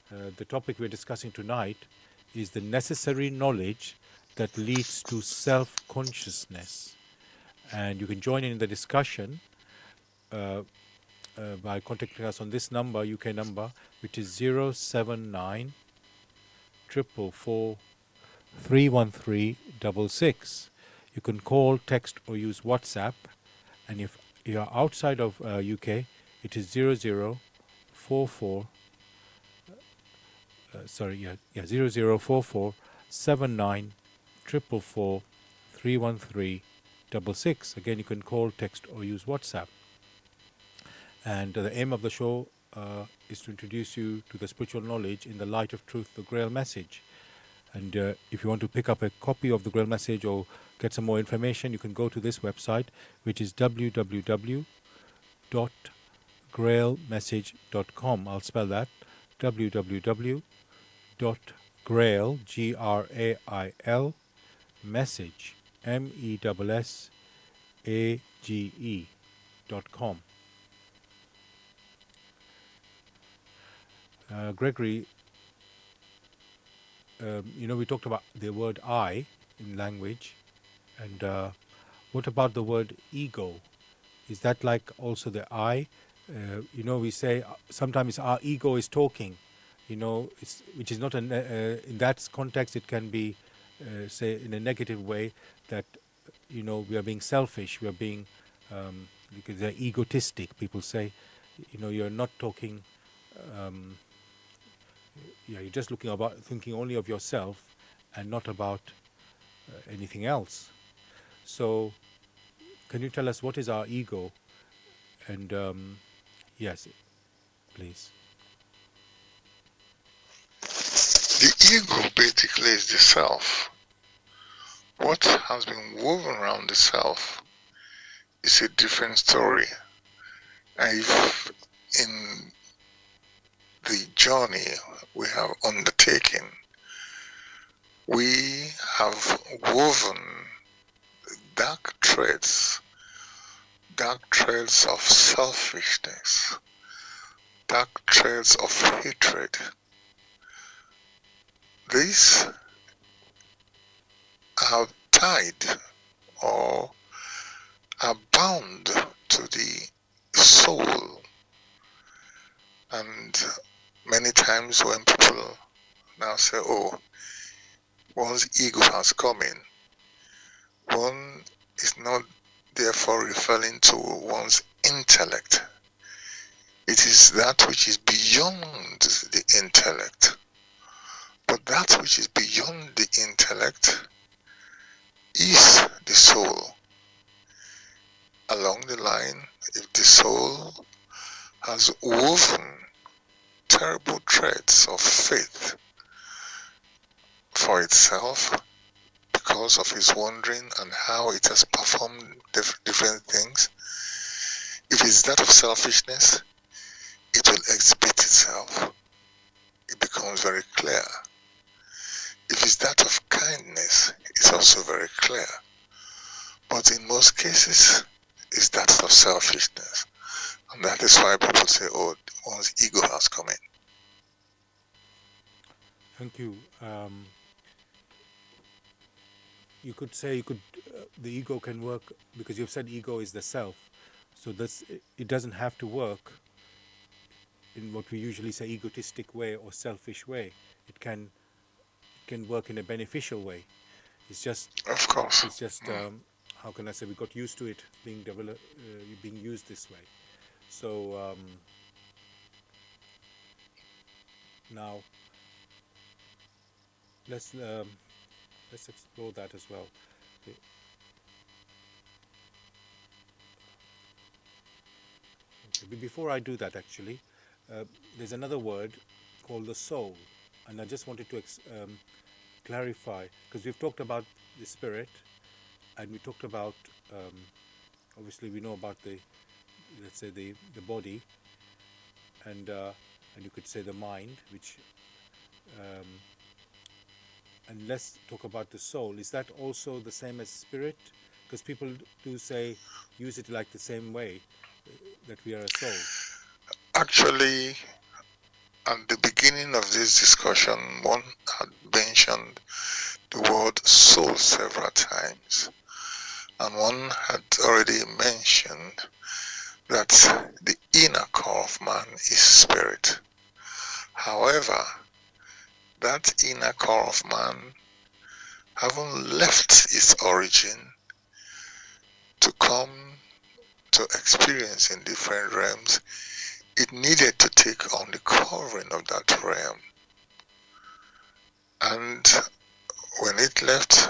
The topic we're discussing tonight is the necessary knowledge that leads to self-consciousness. And you can join in the discussion by contacting us on this number, UK number, which is 079 444 31366. You can call, text, or use WhatsApp. And if you are outside of UK, it is 0044 0044 79 444 31366. Again, you can call, text, or use WhatsApp. And the aim of the show is to introduce you to the spiritual knowledge in the light of truth, the Grail message. And if you want to pick up a copy of the Grail message or get some more information, you can go to this website, which is www.grailmessage.com. I'll spell that, www.grail, Grail, message, MESSAGE.com. Gregory, we talked about the word I in language, and what about the word ego? Is that like also the I? We say sometimes our ego is talking, which is not in that context. It can be, say, in a negative way that, we are being selfish. We are being, because they're egotistic. People say, you're not talking. You're just thinking only of yourself and not about anything else. So, can you tell us what is our ego? And yes, please. The ego basically is the self, What has been woven around the self is a different story. And if in the journey we have undertaken, we have woven dark threads of selfishness, dark threads of hatred. These are tied or are bound to the soul. And many times when people now say, oh, one's ego has come in, one is not therefore referring to one's intellect. It is that which is beyond the intellect. But that which is beyond the intellect is the soul. Along the line, if the soul has woven terrible threads of faith for itself because of its wandering and how it has performed different things, if it's that of selfishness, it will exhibit itself. It becomes very clear. If it's that of kindness, it's also very clear. But in most cases, it's that of selfishness. And that is why people say, oh, one's ego has come in. Thank you. You could say the ego can work, because you've said ego is the self. So it doesn't have to work in what we usually say egotistic way or selfish way. It can work in a beneficial way. It's just Of course. how can I say, we got used to it being developed, being used this way. So now let's explore that as well. Okay. Before I do that, actually, there's another word called the soul, and I just wanted to clarify, because we've talked about the spirit, and we talked about obviously we know about the, let's say, the body, and you could say the mind, which and let's talk about the soul. Is that also the same as spirit? Because people do say, use it like the same way, that we are a soul. Actually, at the beginning of this discussion, one had mentioned the word soul several times. And one had already mentioned that the inner core of man is spirit. However, that inner core of man, having left its origin to come to experience in different realms, it needed to take on the covering of that realm. And when it left,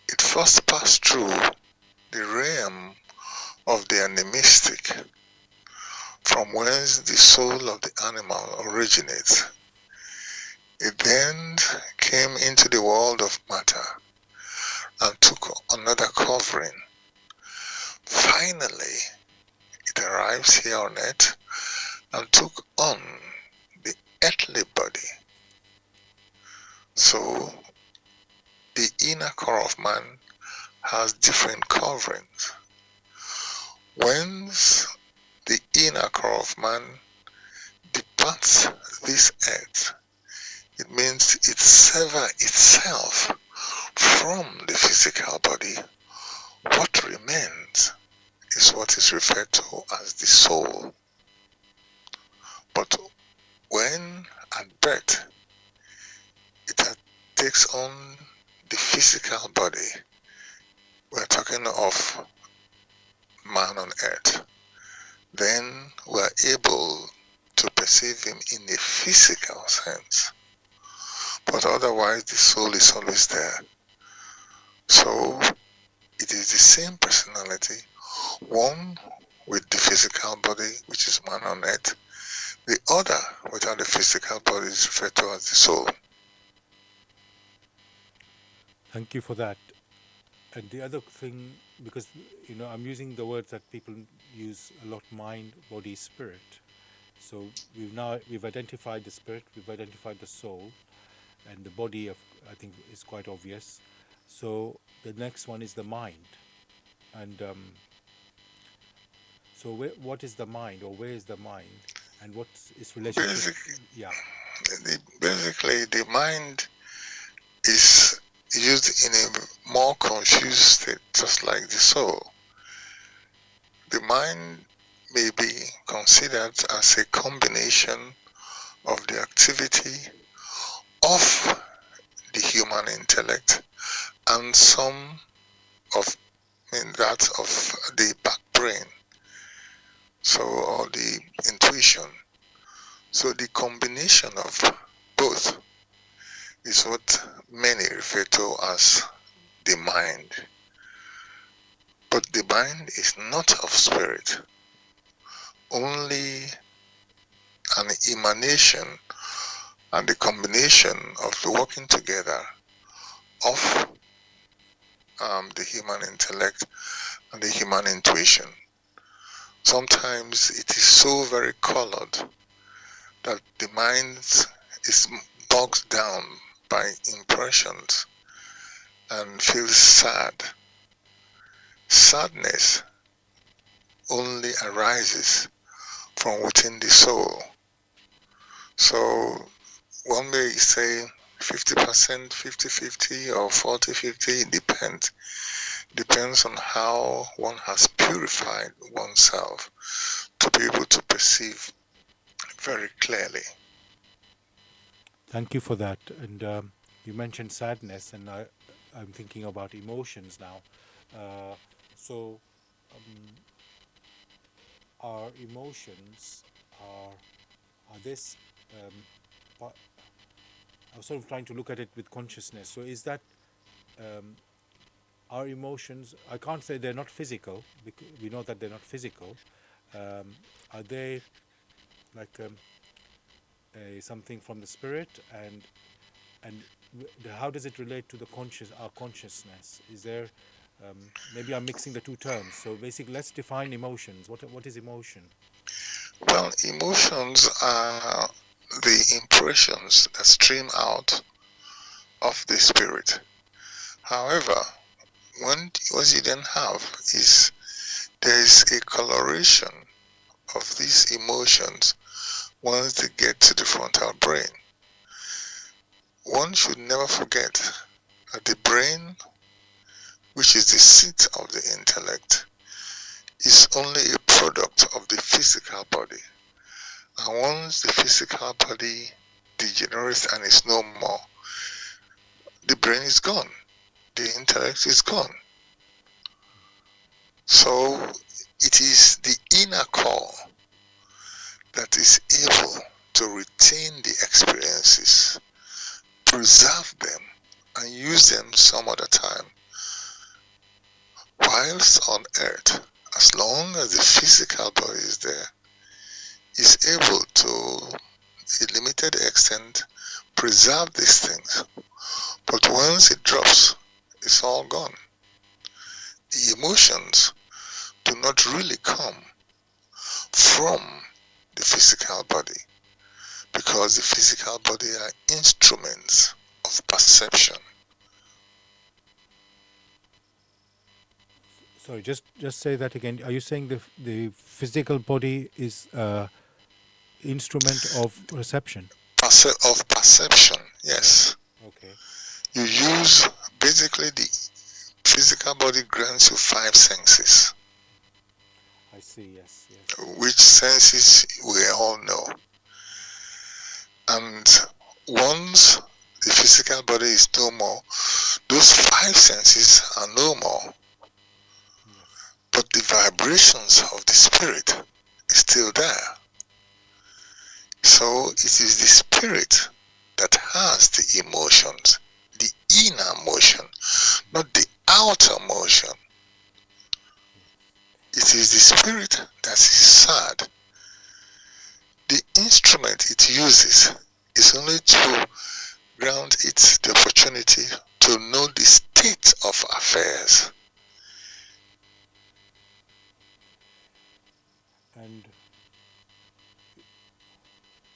it first passed through the realm of the animistic, from whence the soul of the animal originates. It then came into the world of matter and took another covering. Finally, it arrives here on earth and took on the earthly body. So, the inner core of man has different coverings. Whence the inner core of man departs this earth, it means it severs itself from the physical body. What remains is what is referred to as the soul. But when at birth it takes on the physical body, we're talking of man on earth, then we're able to perceive him in a physical sense. But otherwise, the soul is always there. So, it is the same personality, one with the physical body, which is man on earth, the other without the physical body is referred to as the soul. Thank you for that. And the other thing, because I'm using the words that people use a lot: mind, body, spirit. So we've identified the spirit, we've identified the soul, and the body I think is quite obvious. So the next one is the mind, and so what is the mind, or where is the mind, and what's its relationship? Basically, Yeah. the mind is used in a more confused state, just like the soul. The mind may be considered as a combination of the activity of the human intellect and some of that of the back brain, so or the intuition. So the combination of both is what many refer to as the mind. But the mind is not of spirit, only an emanation and the combination of the working together of the human intellect and the human intuition. Sometimes it is so very colored that the mind is bogged down by impressions and feels sad. Sadness only arises from within the soul. So one may say 50%, 50-50 or 40-50, it depends. Depends on how one has purified oneself to be able to perceive very clearly. Thank you for that. And you mentioned sadness, and I'm thinking about emotions now. So our emotions are this. I was sort of trying to look at it with consciousness. So is that our emotions? I can't say they're not physical, because we know that they're not physical. Are they like something from the spirit, and how does it relate to our consciousness? Is there maybe I'm mixing the two terms. So basically, let's define emotions. What is emotion? Well, emotions are the impressions that stream out of the spirit. However, what you then have is there is a coloration of these emotions once they get to the frontal brain. One should never forget that the brain, which is the seat of the intellect, is only a product of the physical body. And once the physical body degenerates and is no more, the brain is gone, the intellect is gone. So it is the inner core that is able to retain the experiences, preserve them, and use them some other time. Whilst on earth, as long as the physical body is there, is able to, a limited extent, preserve these things. But once it drops, it's all gone. The emotions do not really come from the physical body, because the physical body are instruments of perception. Sorry, just say that again. Are you saying the physical body is instrument of perception? Of perception, yes. Yeah. Okay. You use, basically the physical body grants you 5 senses. I see, yes. Which senses we all know. And once the physical body is no more, those 5 senses are no more. Yes. But the vibrations of the spirit is still there. So it is the spirit that has the emotions, the inner motion, not the outer motion. It is the spirit that is sad. The instrument it uses is only to grant it the opportunity to know the state of affairs. And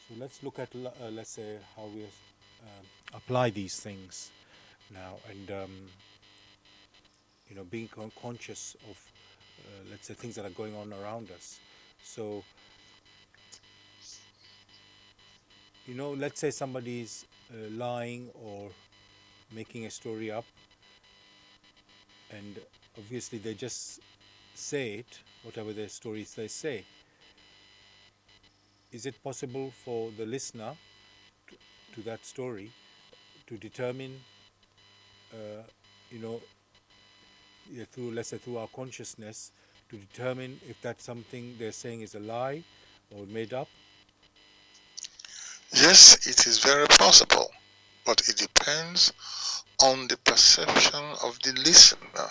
so let's look at, let's say, how we apply these things now, and being conscious of, let's say, things that are going on around us. So, let's say somebody's lying or making a story up, and obviously they just say it, whatever their stories they say. Is it possible for the listener to that story to determine, you know, through, let's say, through our consciousness, to determine if that something they're saying is a lie or made up? Yes, it is very possible, but it depends on the perception of the listener.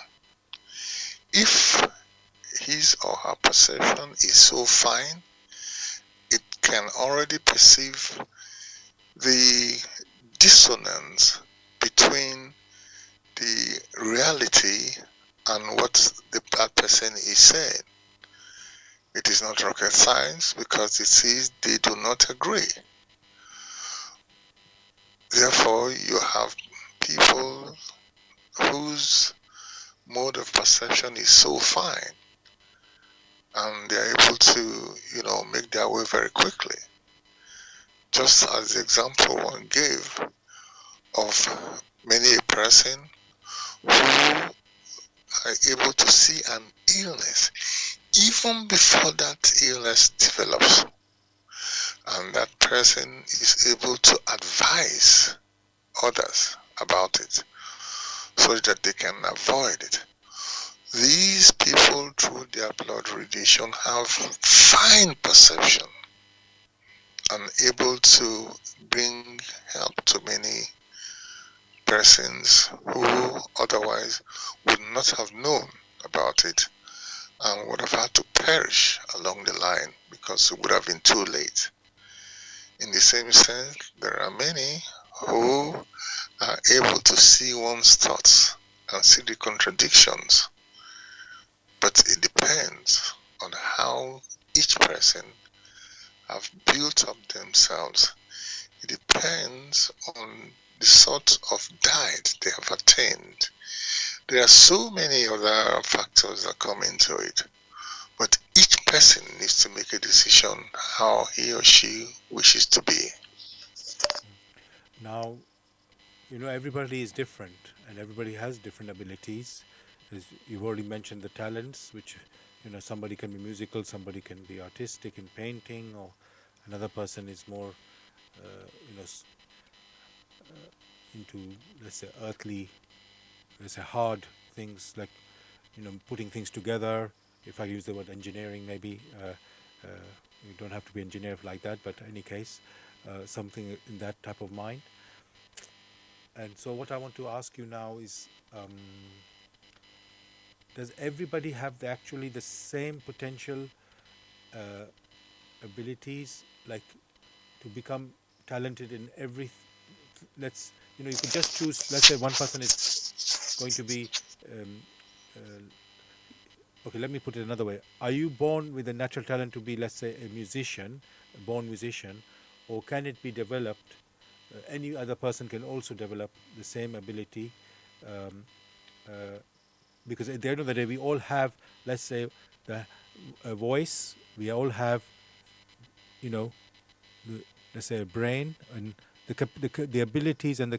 If his or her perception is so fine, it can already perceive the dissonance between the reality and what that person is saying. It is not rocket science because it says they do not agree. Therefore, you have people whose mode of perception is so fine and they're able to, make their way very quickly. Just as the example one gave of many a person who are able to see an illness even before that illness develops, and that person is able to advise others about it so that they can avoid it. These people, through their blood radiation, have fine perception and able to bring help to many persons who otherwise would not have known about it and would have had to perish along the line because it would have been too late. In the same sense, there are many who are able to see one's thoughts and see the contradictions, but it depends on how each person have built up themselves. It depends on the sort of diet they have attained. There are so many other factors that come into it, but each person needs to make a decision how he or she wishes to be. Now, everybody is different and everybody has different abilities. As you've already mentioned the talents, which, somebody can be musical, somebody can be artistic in painting, or another person is more, into, let's say, earthly, let's say, hard things like, putting things together. If I use the word engineering, maybe you don't have to be engineer like that, but in any case, something in that type of mind. And so what I want to ask you now is, does everybody have actually the same potential abilities, like to become talented in every, let's, you could just choose, let's say one person is going to be, okay, let me put it another way. Are you born with a natural talent to be, let's say, a musician, a born musician, or can it be developed? Any other person can also develop the same ability, because at the end of the day, we all have, let's say, a voice. We all have, let's say, a brain, and the abilities and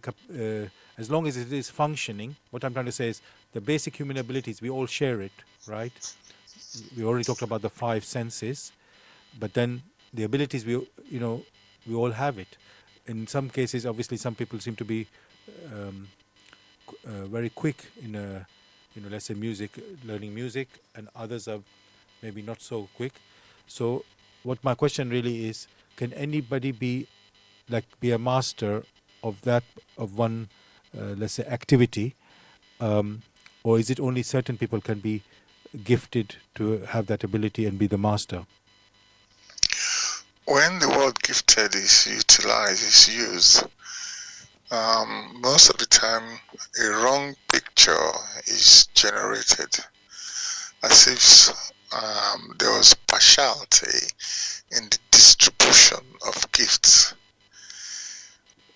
as long as it is functioning. What I'm trying to say is the basic human abilities, we all share it, right? We already talked about the 5 senses, but then the abilities, we all have it. In some cases, obviously, some people seem to be very quick in, let's say, learning music, and others are maybe not so quick. So, what my question really is: can anybody be a master of one, let's say, activity, or is it only certain people can be gifted to have that ability and be the master? When the word gifted is utilized, is used, Most of the time, a wrong picture is generated as if there was partiality in the distribution of gifts.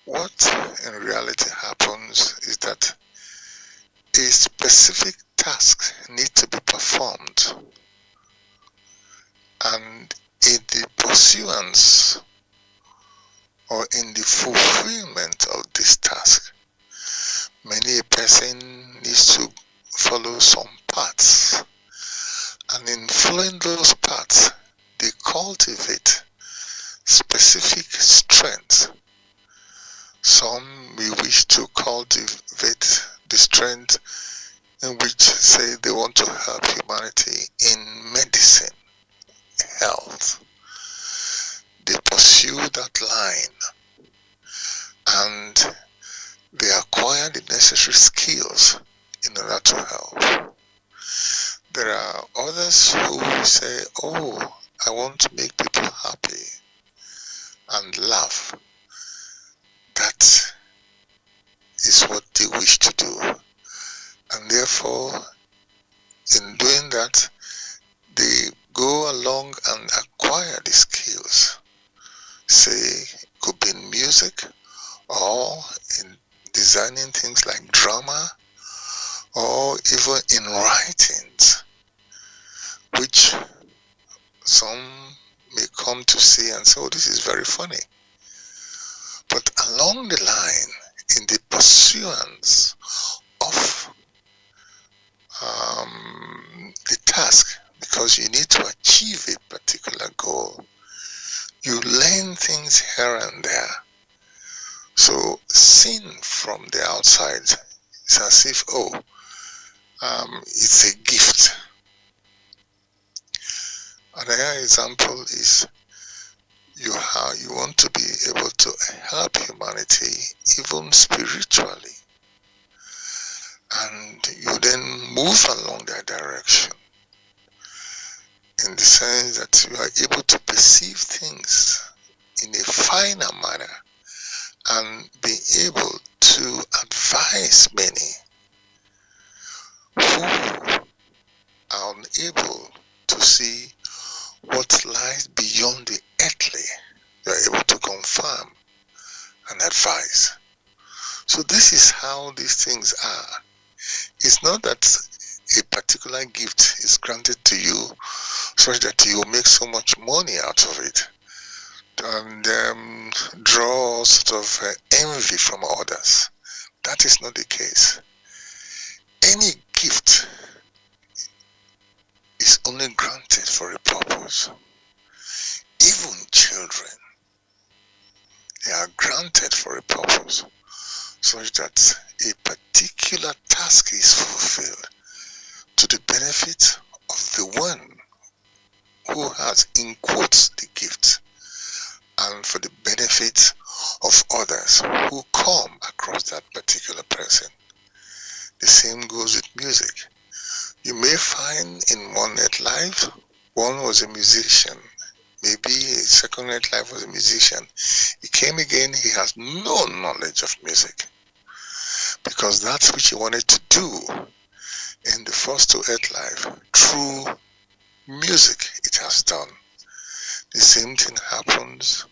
What in reality happens is that a specific task needs to be performed, and in the pursuance or in the fulfillment of this task, many a person needs to follow some paths, and in following those paths, they cultivate specific strengths. Some may wish to cultivate the strength in which, say, they want to help humanity in medicine, health. They pursue that line and they acquire the necessary skills in order to help. There are others who say, oh, I want to make people happy and laugh. That is what they wish to do. And therefore, in doing that, they go along and acquire the skills. Say, it could be in music or in designing things like drama or even in writings, which some may come to see and say, oh, this is very funny. But along the line, in the pursuance of the task, because you need to achieve a particular goal, you learn things here and there. So seen from the outside, it's as if, oh, it's a gift. Another example is you want to be able to help humanity even spiritually, and you then move along that direction in the sense that you are able to perceive things in a finer manner and be able to advise many who are unable to see what lies beyond the earthly. You are able to confirm and advise. So this is how these things are. It's not that a particular gift is granted to you such that you will make so much money out of it and draw sort of envy from others. That is not the case. Any gift is only granted for a purpose. Even children, they are granted for a purpose such that a particular task is fulfilled to the benefit of the one who has, in quotes, the gift, and for the benefit of others who come across that particular person. The same goes with music. You may find in one net life, one was a musician. Maybe a second net life was a musician. He came again, he has no knowledge of music, because that's which he wanted to do in the first two earth life. Through music it has done. The same thing happens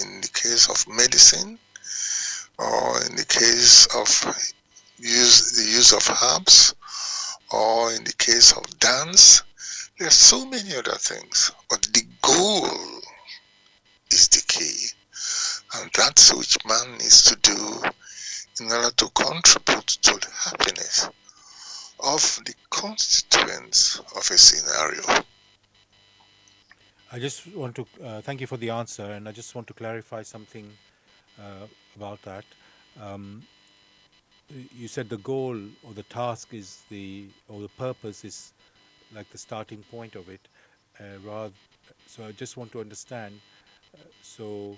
in the case of medicine, or in the case of the use of herbs, or in the case of dance. There are so many other things, but the goal is the key, and that's which man needs to do in order to contribute to the happiness of the constituents of a scenario. I just want to thank you for the answer, and I just want to clarify something about that. Um, you said the goal or the task is or the purpose is like the starting point of it. Rather, so I just want to understand. So,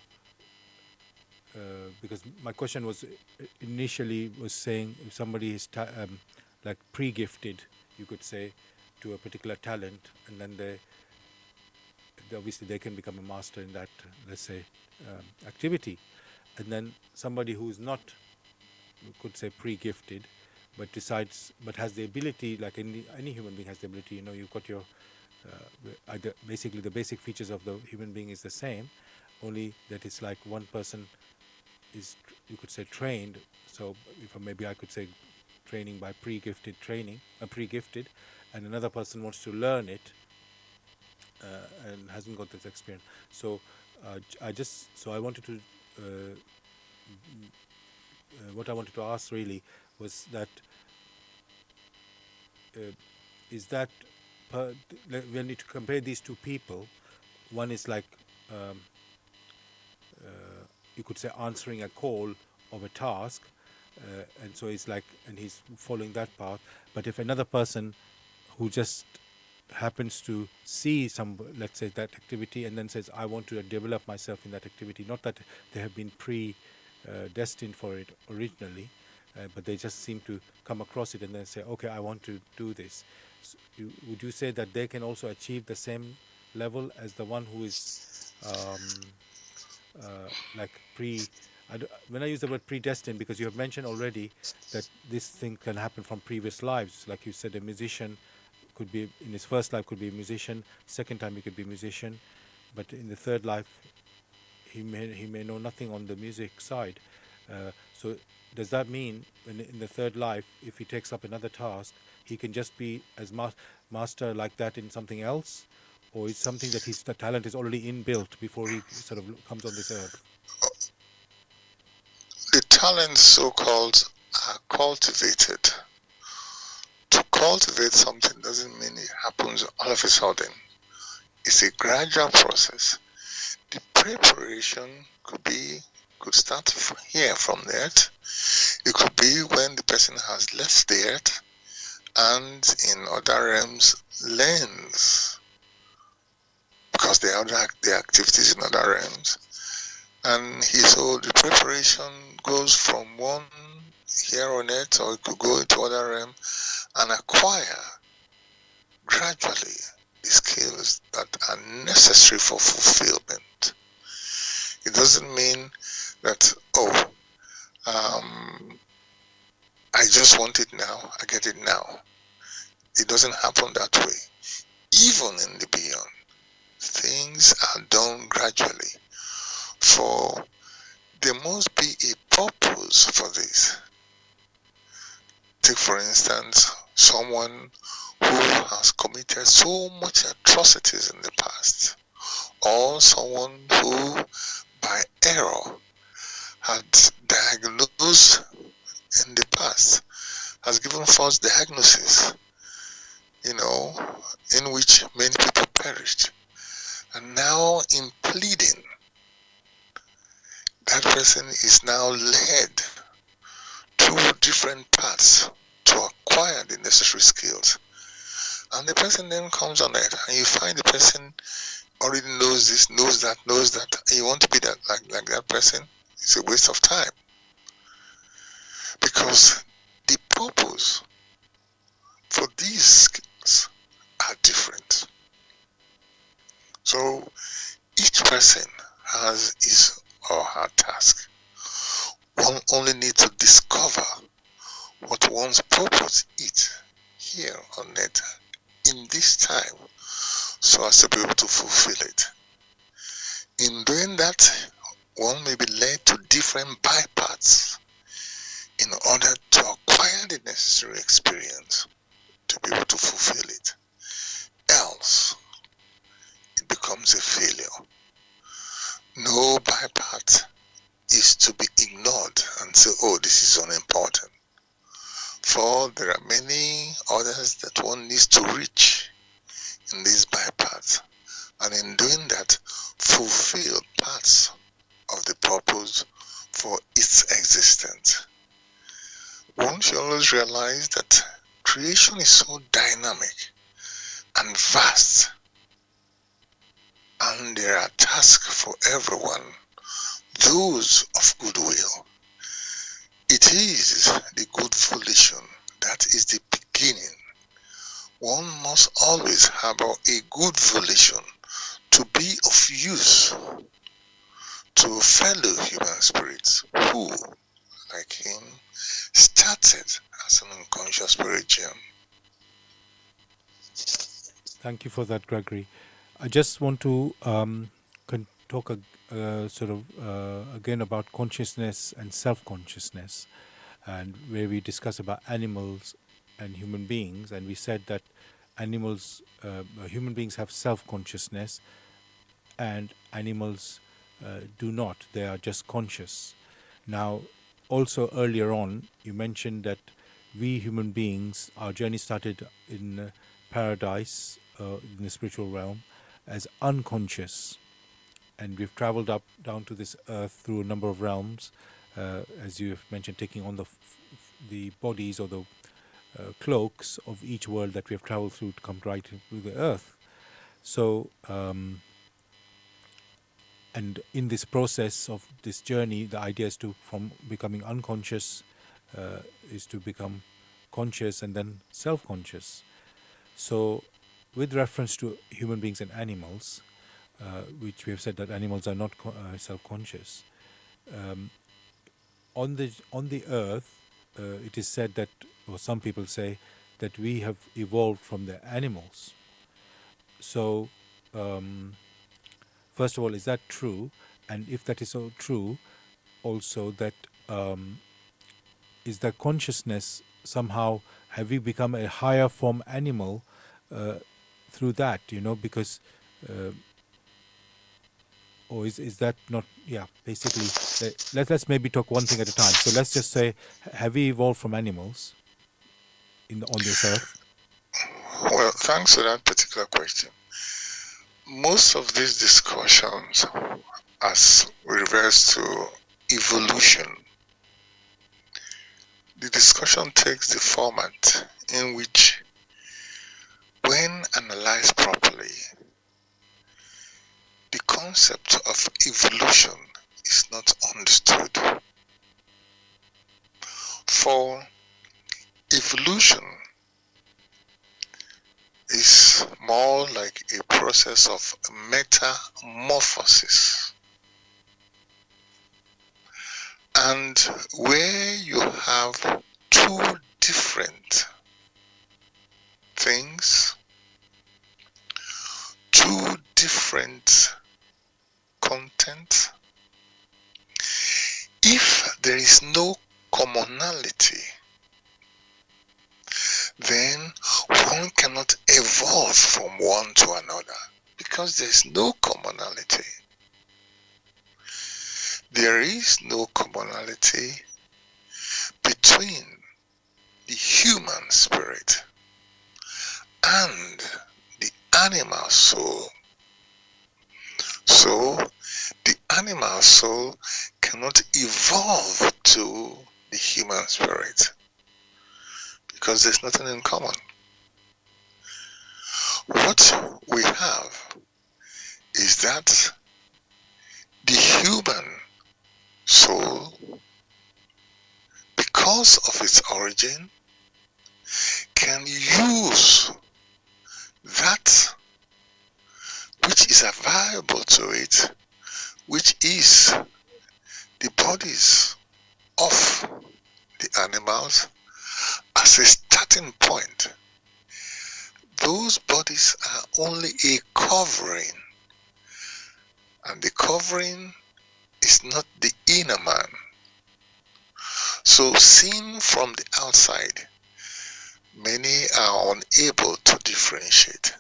because my question was initially was saying if somebody is like pre-gifted, you could say, to a particular talent, and then obviously they can become a master in that, let's say, activity, and then somebody who is not we could say pre-gifted, but has the ability, like any human being has the ability. You've got your basically the basic features of the human being is the same, only that it's like one person is, you could say, trained. So if maybe I could say training by pre-gifted, and another person wants to learn it and hasn't got this experience. So I wanted to what I wanted to ask really was that is that when you compare these two people, one is like you could say answering a call of a task, and so it's like, and he's following that path. But if another person who just happens to see some, let's say, that activity, and then says, I want to develop myself in that activity, not that they have been destined for it originally, but they just seem to come across it and then say, okay, I want to do this. So would you say that they can also achieve the same level as the one who is like when I use the word predestined, because you have mentioned already that this thing can happen from previous lives, like you said, a musician could be in his first life could be a musician, second time he could be a musician, but in the third life he may know nothing on the music side. So does that mean in the third life, if he takes up another task, he can just be as master like that in something else, or is something that the talent is already inbuilt before he sort of comes on this earth? The talents, so-called, are cultivated. To cultivate something doesn't mean it happens all of a sudden. It's a gradual process. The preparation could start here from the earth. It could be when the person has left the earth and in other realms learns, because there are the activities in other realms. And so the preparation goes from one here on earth, or it could go into other realm and acquire gradually the skills that are necessary for fulfillment. It doesn't mean that, I just want it now, I get it now. It doesn't happen that way. Even in the beyond, things are done gradually, for there must be a purpose for this. Take, for instance, someone who has committed so much atrocities in the past, or someone who by error had diagnosed in the past, has given false diagnosis, in which many people perished. And now in pleading, that person is now led through different paths to acquire the necessary skills. And the person then comes on it, and you find the person already knows this, knows that, and you want to be that like that person. It's a waste of time, because the purpose for these skills are different. So each person has his or her task. One only needs to discover what one's purpose is here on earth in this time, so as to be able to fulfill it. In doing that, one may be led to different bypaths in order to acquire the necessary experience to be able to fulfill it. Else, it becomes a failure. No bypath is to be ignored and say, oh, this is unimportant. For there are many others that one needs to reach in these bypaths, and in doing that, fulfill parts of the purpose for its existence. One should always realize that creation is so dynamic and vast, and there are tasks for everyone, those of goodwill. It is the good volition that is the beginning. One must always have a good volition to be of use to fellow human spirits who, like him, started as an unconscious spirit gem. Thank you for that, Gregory. I just want to talk again about consciousness and self-consciousness, and where we discuss about animals and human beings, and we said that human beings have self-consciousness, and animals do not. They are just conscious. Now, also earlier on, you mentioned that we human beings, our journey started in paradise, in the spiritual realm, as unconscious, and we've traveled up down to this earth through a number of realms, as you have mentioned, taking on the bodies or the cloaks of each world that we have traveled through to come right through the earth. So, and in this process of this journey, the idea is to, from becoming unconscious, is to become conscious and then self-conscious. So, with reference to human beings and animals, which we have said that animals are not self-conscious, on the earth, it is said that, or some people say, that we have evolved from the animals. So, first of all, is that true? And if that is so true, also that is the consciousness somehow, have we become a higher form animal through that? Because or is that not? Yeah, basically, let's maybe talk one thing at a time. So let's just say, have we evolved from animals on this earth? Well, thanks for that particular question. Most of these discussions, as reverts to evolution, the discussion takes the format in which, when analyzed properly, the concept of evolution is not understood. For evolution is more like a process of metamorphosis, and where you have two different things, two different content, if there is no commonality, then one cannot evolve from one to another, because there is no commonality. There is no commonality between the human spirit and the animal soul. So, the animal soul cannot evolve to the human spirit, because there's nothing in common. What we have is that the human soul, because of its origin, can use that which is available to it, which is the bodies of the animals, as a starting point. Those bodies are only a covering, and the covering is not the inner man. So, seen from the outside, many are unable to differentiate.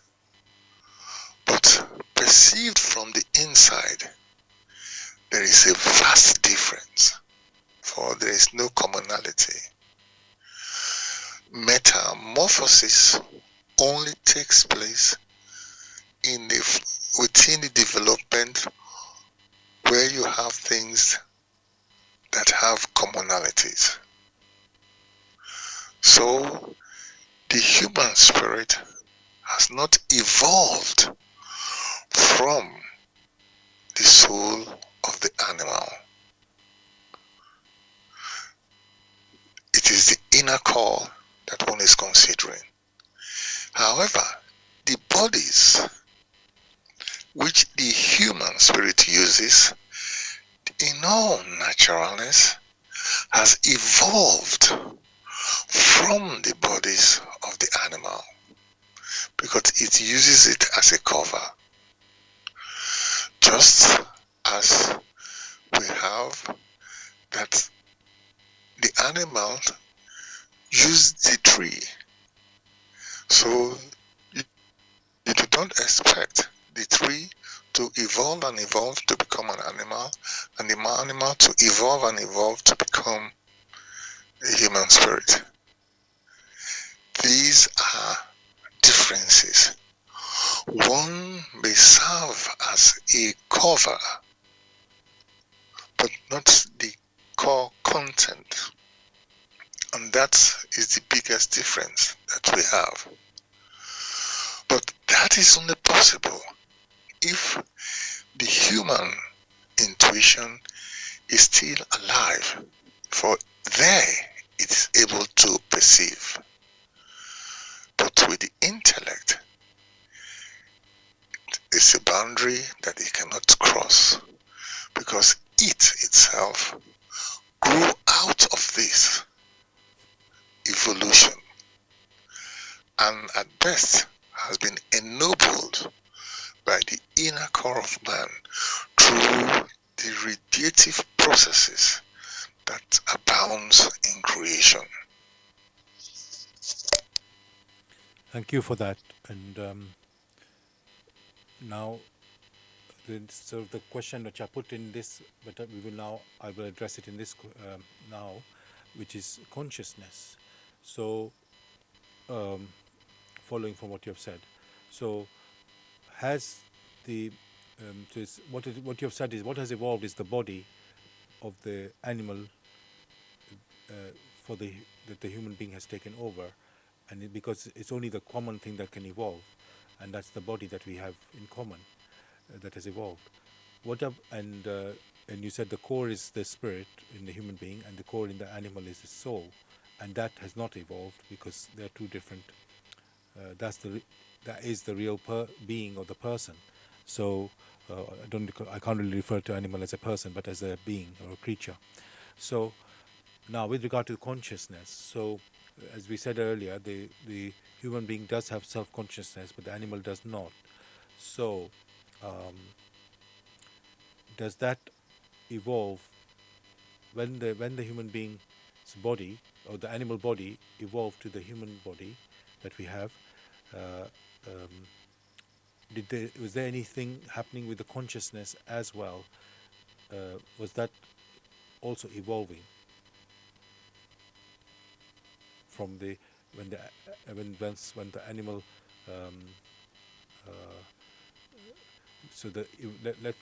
But perceived from the inside, there is a vast difference, for there is no commonality. Metamorphosis only takes place within the development where you have things that have commonalities. So, the human spirit has not evolved from the soul of the animal. It is the inner core that one is considering. However, the bodies which the human spirit uses, in all naturalness, has evolved from the bodies of the animal because it uses it as a cover. Just as we have that the animal used the tree, so you don't expect the tree to evolve and evolve to become an animal, and the animal to evolve and evolve to become a human spirit. These are differences. One may serve as a cover, but not the core content. And that is the biggest difference that we have. But that is only possible if the human intuition is still alive, for there it is able to perceive. But with the intellect, it's a boundary that it cannot cross, because it itself grew out of this evolution and at best has been ennobled by the inner core of man through the radiative processes that abounds in creation. Thank you for that. And now, so the question which I put in this, but I will address it in this now, which is consciousness. So, following from what you have said, so has the what you have said is what has evolved is the body of the animal that the human being has taken over, and because it's only the common thing that can evolve, and that's the body that we have in common that has evolved. And you said the core is the spirit in the human being, and the core in the animal is the soul, and that has not evolved because they're two different. That is the real being or the person. So I can't really refer to animal as a person, but as a being or a creature. So now, with regard to consciousness, so as we said earlier, the human being does have self-consciousness, but the animal does not. So, does that evolve when the human being's body or the animal body evolved to the human body that we have? Was there anything happening with the consciousness as well? Was that also evolving from when the animal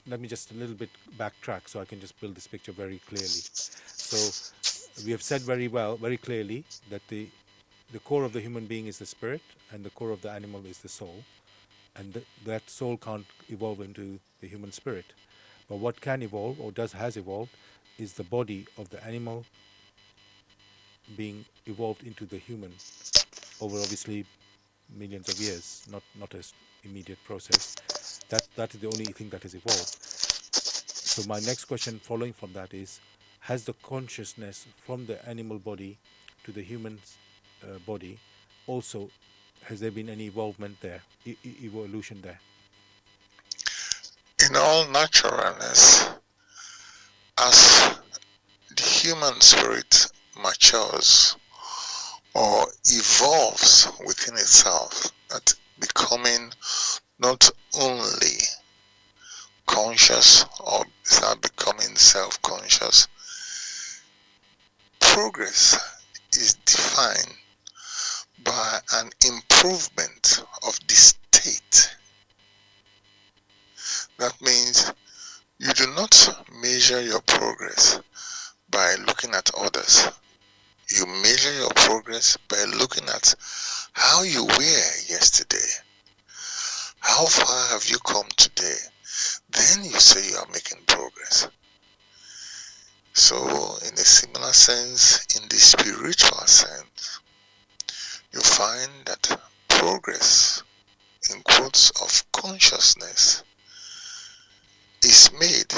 let me just a little bit backtrack so I can just build this picture very clearly. So we have said very clearly that the core of the human being is the spirit, and the core of the animal is the soul, and that soul can't evolve into the human spirit. But what can evolve, or has evolved, is the body of the animal being evolved into the human over obviously millions of years, not an immediate process. That is the only thing that has evolved. So my next question following from that is, has the consciousness from the animal body to the human body also, has there been any evolvement there, evolution there? In all naturalness, as the human spirit matures or evolves within itself, that becoming not only conscious or start becoming self-conscious, progress is defined by an improvement of the state. That means you do not measure your progress by looking at others. You measure your progress by looking at how you were yesterday. How far have you come today? Then you say you are making progress. So, in a similar sense, in the spiritual sense, you find that progress, in quotes, of consciousness is made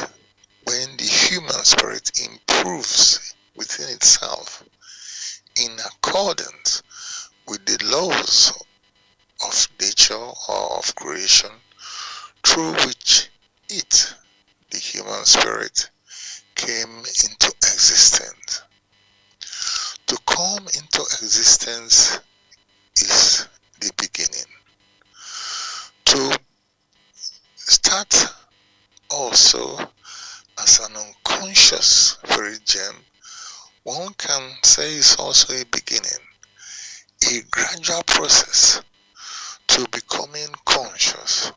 when the human spirit improves within itself in accordance with the laws of nature or of creation through which it, the human spirit, came into existence. To come into existence is the beginning. To start also as an unconscious spirit gem, one can say is also a beginning, a gradual process to becoming conscious.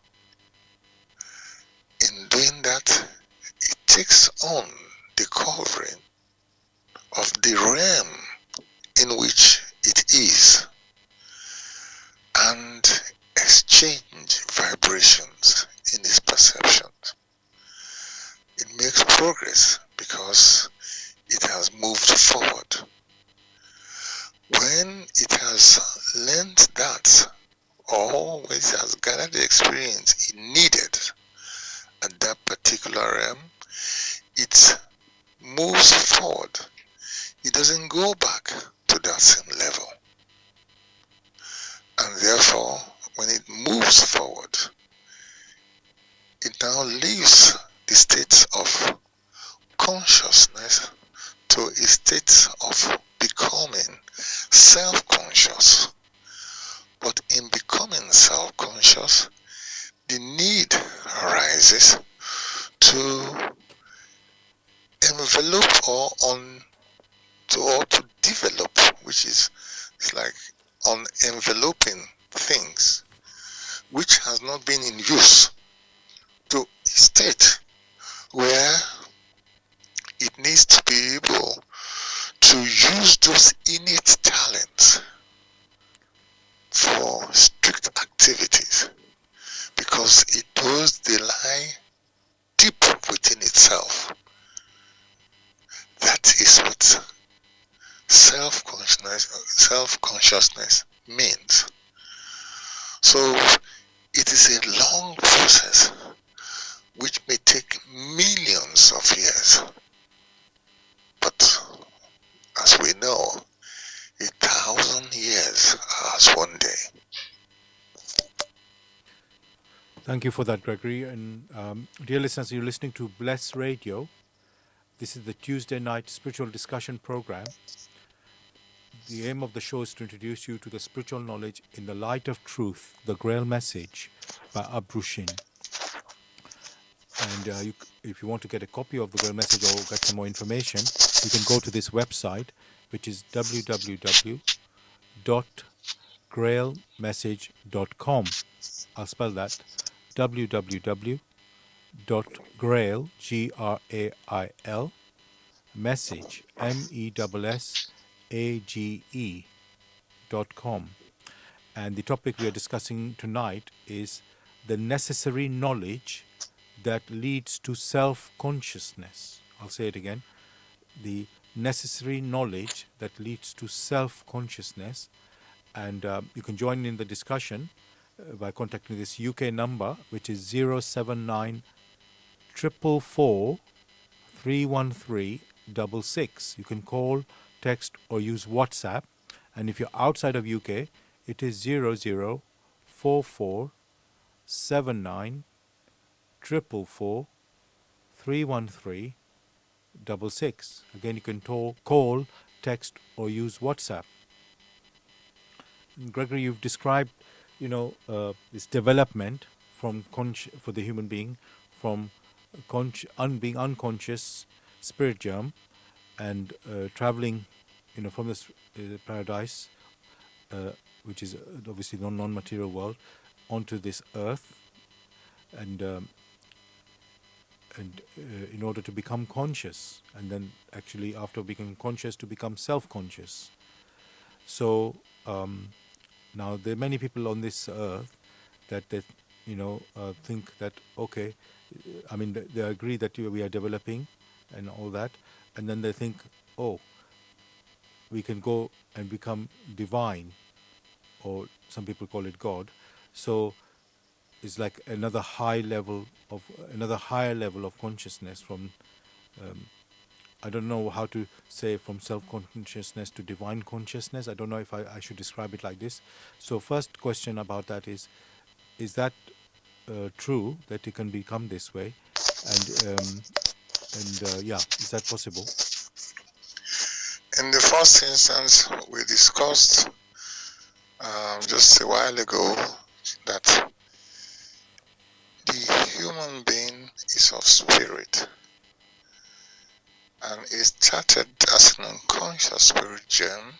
In doing that, it takes on the covering of the realm in which it is and exchange vibrations in its perceptions. It makes progress because it has moved forward. When it has learned that, or when it has gathered the experience it needed at that particular realm, it moves forward. It doesn't go back to that same level. And therefore, when it moves forward, it now leaves the state of consciousness to a state of becoming self-conscious. But in becoming self-conscious, the need arises to envelop or to develop, which is it's like on enveloping things which has not been in use, to a state where it needs to be able to use those innate talents for strict activities, because it knows they lie deep within itself. That is what self-consciousness means. So it is a long process which may take millions of years, but as we know, 1,000 years as one day. Thank you for that, Gregory. And dear listeners, you're listening to Bless Radio. This is the Tuesday night spiritual discussion program. The aim of the show is to introduce you to the spiritual knowledge in the light of truth, the Grail message by Abrushin. And if you want to get a copy of the Grail message or get some more information, you can go to this website, which is www.grailmessage.com. I'll spell that, www.grail, Grail, message, MESSAGE.com. And the topic we are discussing tonight is the necessary knowledge that leads to self-consciousness. I'll say it again. The necessary knowledge that leads to self-consciousness. And you can join in the discussion by contacting this UK number, which is 079 444 31366. You can call, text, or use WhatsApp. And if you're outside of UK, it is 0044 79 444 31366. Again, you can call, text, or use WhatsApp. Gregory, you've described, this development from for the human being from being unconscious spirit germ and traveling, from this paradise, which is obviously the non-material world, onto this earth, and in order to become conscious, and then actually after becoming conscious to become self-conscious. So now there are many people on this earth that they think that, okay, I mean, they agree that we are developing and all that, and then they think, oh, we can go and become divine, or some people call it God. So it's like another higher level of consciousness from I don't know how to say from self-consciousness to divine consciousness. I don't know if I should describe it like this. So first question about that is that true that it can become this way? And yeah, is that possible? In the first instance, we discussed just a while ago that the human being is of spirit, and it started as an unconscious spirit germ,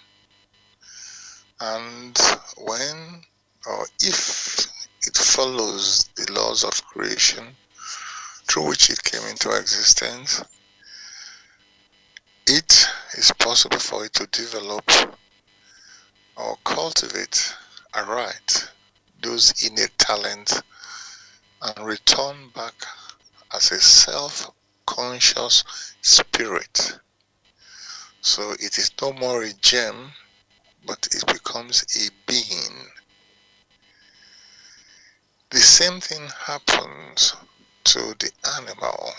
and when or if it follows the laws of creation through which it came into existence, it is possible for it to develop or cultivate aright those innate talents and return back as a self-conscious spirit. So it is no more a gem, but it becomes a being. The same thing happens to the animal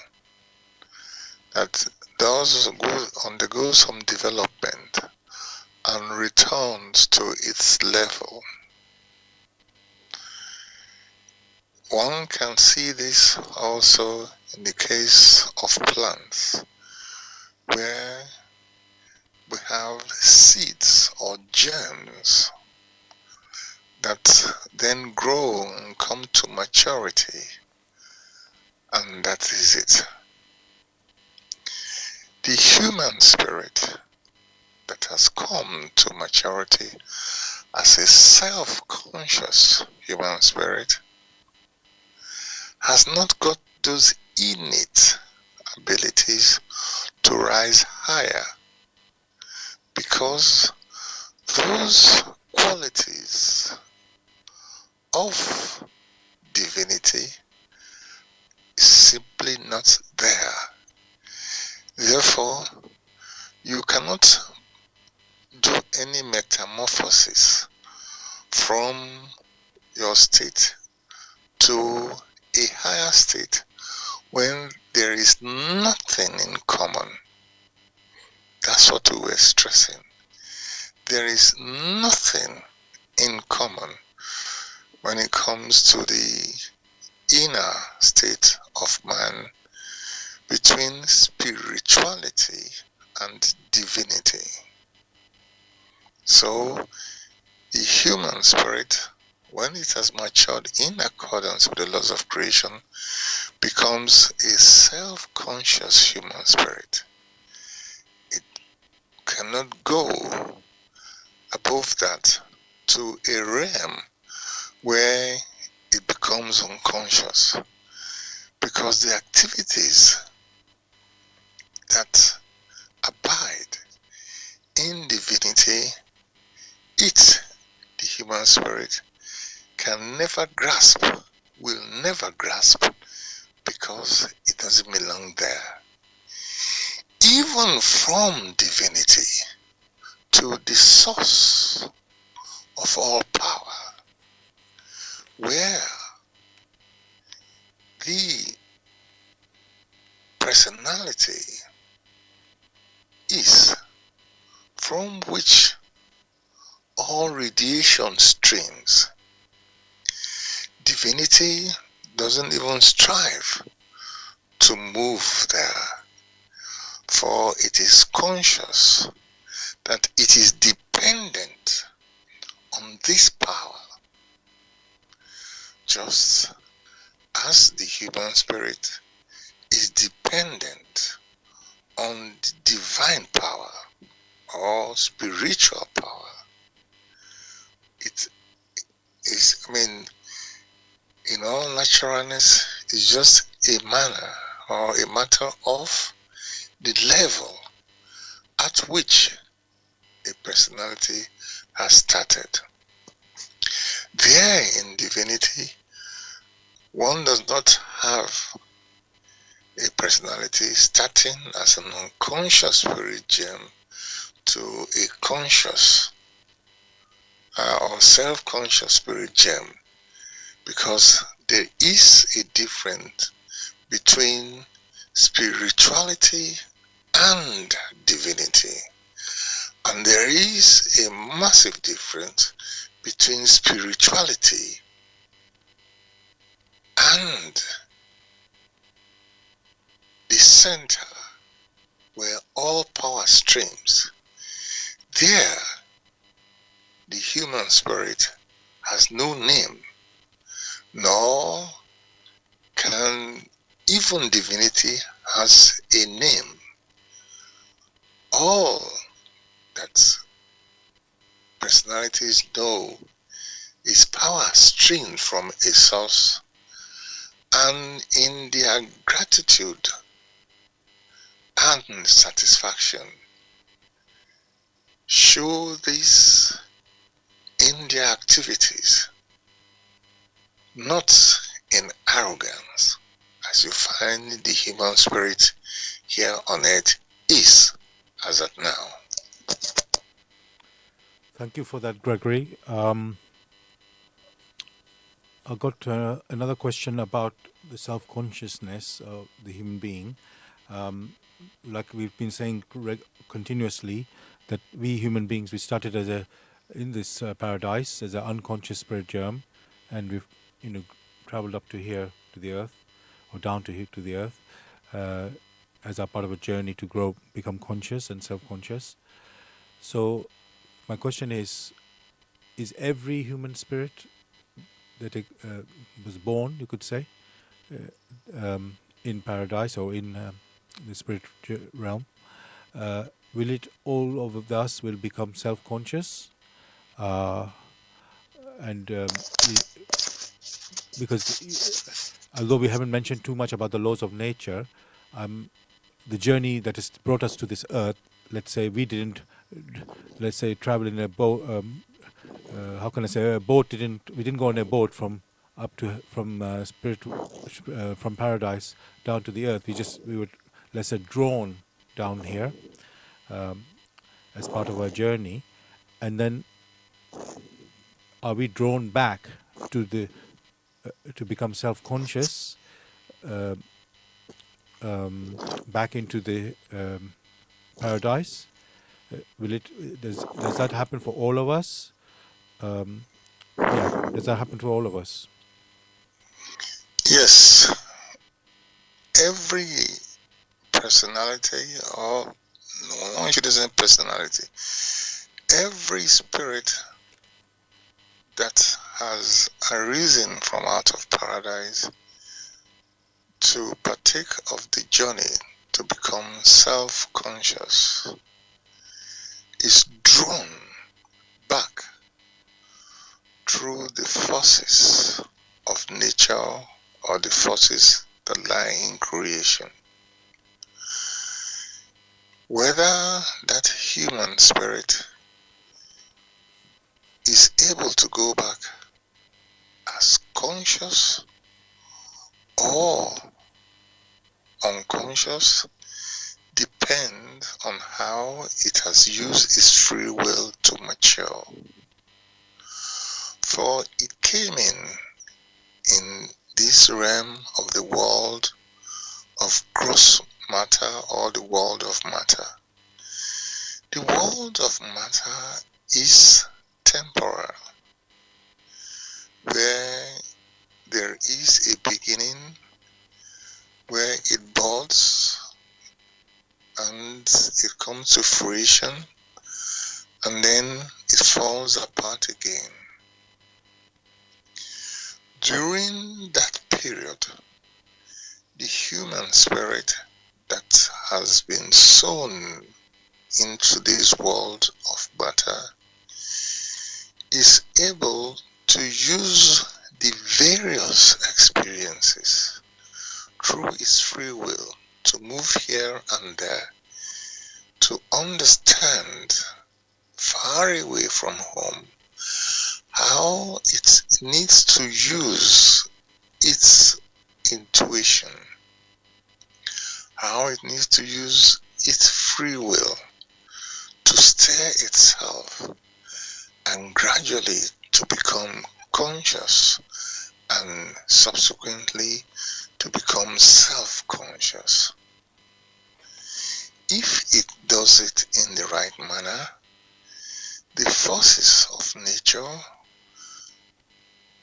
that undergo some development and returns to its level. One can see this also in the case of plants, where we have seeds or germs that then grow and come to maturity, and that is it. The human spirit that has come to maturity as a self-conscious human spirit has not got those innate abilities to rise higher, because those qualities of divinity is simply not there. Therefore, you cannot do any metamorphosis from your state to a higher state when there is nothing in common. That's what we were stressing. There is nothing in common when it comes to the inner state of man between spirituality and divinity. So the human spirit, when it has matured in accordance with the laws of creation, becomes a self-conscious human spirit. It cannot go above that to a realm where it becomes unconscious, because the activities that abide in divinity, it, the human spirit, can never grasp, will never grasp, because it doesn't belong there. Even from divinity to the source of all power, where the personality is, from which all radiation streams, divinity doesn't even strive to move there, for it is conscious that it is dependent on this power, just as the human spirit is dependent on the divine power or spiritual power. It is, in all naturalness, it's just a manner or a matter of the level at which a personality has started. There in divinity, one does not have a personality starting as an unconscious spirit gem to a conscious or self-conscious spirit gem, because there is a difference between spirituality and divinity. And there is a massive difference between spirituality and the center where all power streams. There, the human spirit has no name, nor can even divinity has a name. All that personalities know is power streamed from a source, and in their gratitude and satisfaction show this in their activities, not in arrogance, as you find the human spirit here on earth is as at now. Thank you for that, Gregory. I got another question about the self-consciousness of the human being. Like we've been saying continuously, that we human beings, we started as in this paradise as an unconscious spirit germ, and we've traveled up to here to the earth, or down to here to the earth, as a part of a journey to grow, become conscious and self-conscious. So my question is every human spirit that was born, you could say, in paradise or in the spirit realm, will it, all of us will become self-conscious? And because although we haven't mentioned too much about the laws of nature, the journey that has brought us to this earth, let's say we didn't, let's say, travel in a boat, how can I say, we didn't go on a boat from from paradise down to the earth. We were, let's say, drawn down here as part of our journey, and then are we drawn back to the to become self-conscious, back into the paradise? Does that happen for all of us? Does that happen to all of us? Yes, every personality, or no one should say personality, every spirit that has arisen from out of paradise to partake of the journey to become self-conscious is drawn back through the forces of nature or the forces that lie in creation. Whether that human spirit is able to go back as conscious or unconscious depends on how it has used its free will to mature. For it came in this realm of the world of gross matter or the world of matter. The world of matter is temporal, where there is a beginning, where it builds and it comes to fruition, and then it falls apart again. During that period, the human spirit that has been sown into this world of matter is able to use the various experiences through its free will to move here and there, to understand far away from home how it needs to use its intuition, how it needs to use its free will to steer itself and gradually to become conscious and subsequently to become self-conscious. if it does it in the right manner, the forces of nature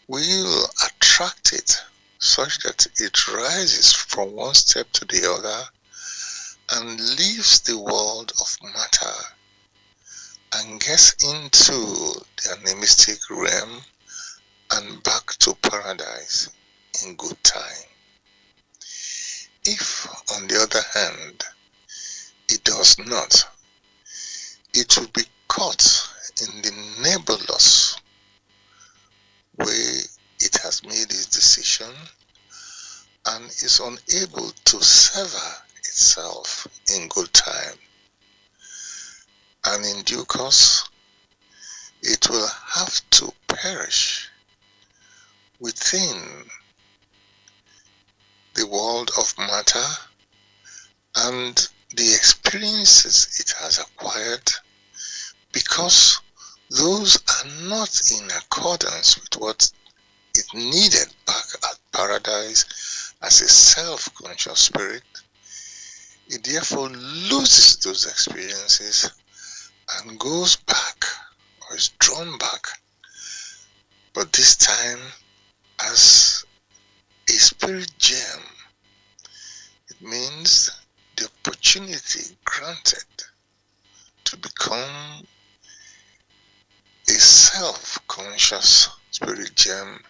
will attract it such that it rises from one step to the other and leaves the world of matter and gets into the animistic realm and back to paradise in good time. If, on the other hand, it does not, it will be caught in the nebulous way it has made its decision and is unable to sever itself in good time. And in due course, it will have to perish within the world of matter and the experiences it has acquired, because those are not in accordance with what it needed back at paradise as a self-conscious spirit. It therefore loses those experiences and goes back, or is drawn back, but this time as a spirit gem. It means the opportunity granted to become a self-conscious spirit gem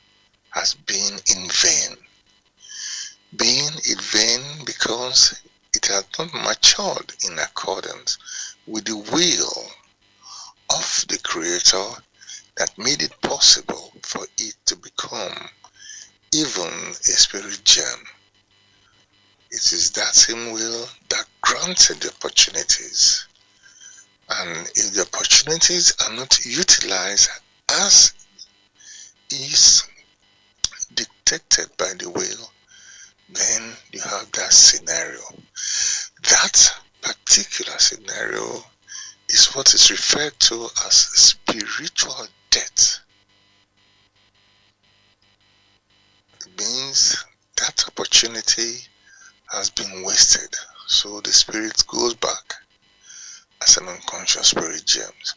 has been in vain. Being in vain because it has not matured in accordance with the will of the Creator that made it possible for it to become even a spirit gem. It is that same will that granted the opportunities. And if the opportunities are not utilized as is dictated by the will, then you have that scenario. That particular scenario is what is referred to as spiritual death. It means that opportunity has been wasted, so the spirit goes back as an unconscious spirit gems.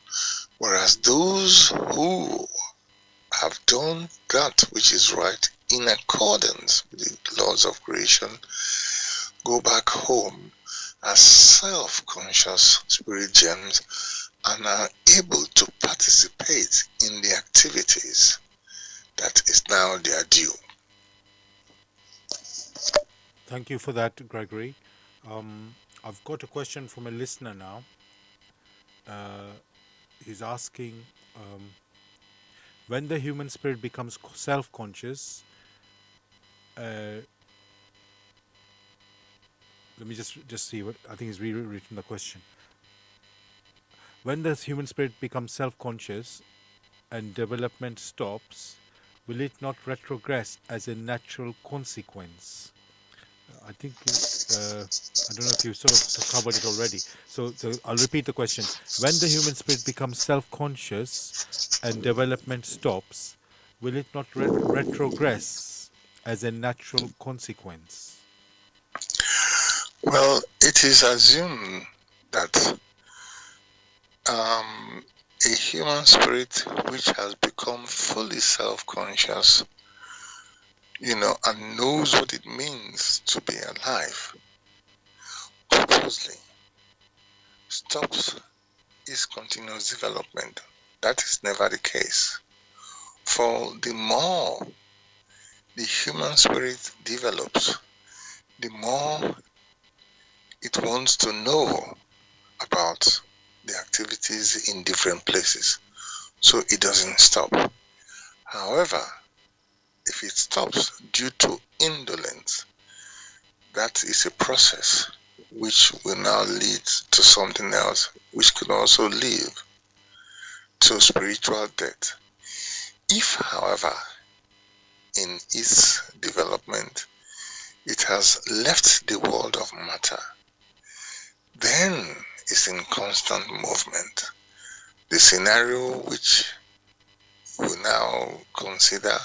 Whereas those who have done that which is right in accordance with the laws of creation go back home as self-conscious spirit gems and are able to participate in the activities that is now their due. Thank you for that, Gregory. I've got a question from a listener now. He's asking, when the human spirit becomes self-conscious, let me just see what I think he's rewritten the question. When the human spirit becomes self-conscious and development stops, will it not retrogress as a natural consequence? I think I don't know if you sort of covered it already. So I'll repeat the question. When the human spirit becomes self-conscious and development stops, will it not retrogress as a natural consequence? Well, it is assumed that a human spirit which has become fully self-conscious, and knows what it means to be alive, purposely stops its continuous development. That is never the case. For the more the human spirit develops, the more it wants to know about the activities in different places. So it doesn't stop. However, if it stops due to indolence, that is a process which will now lead to something else, which could also lead to spiritual death. If, however, in its development, it has left the world of matter, then it's in constant movement. The scenario which we now consider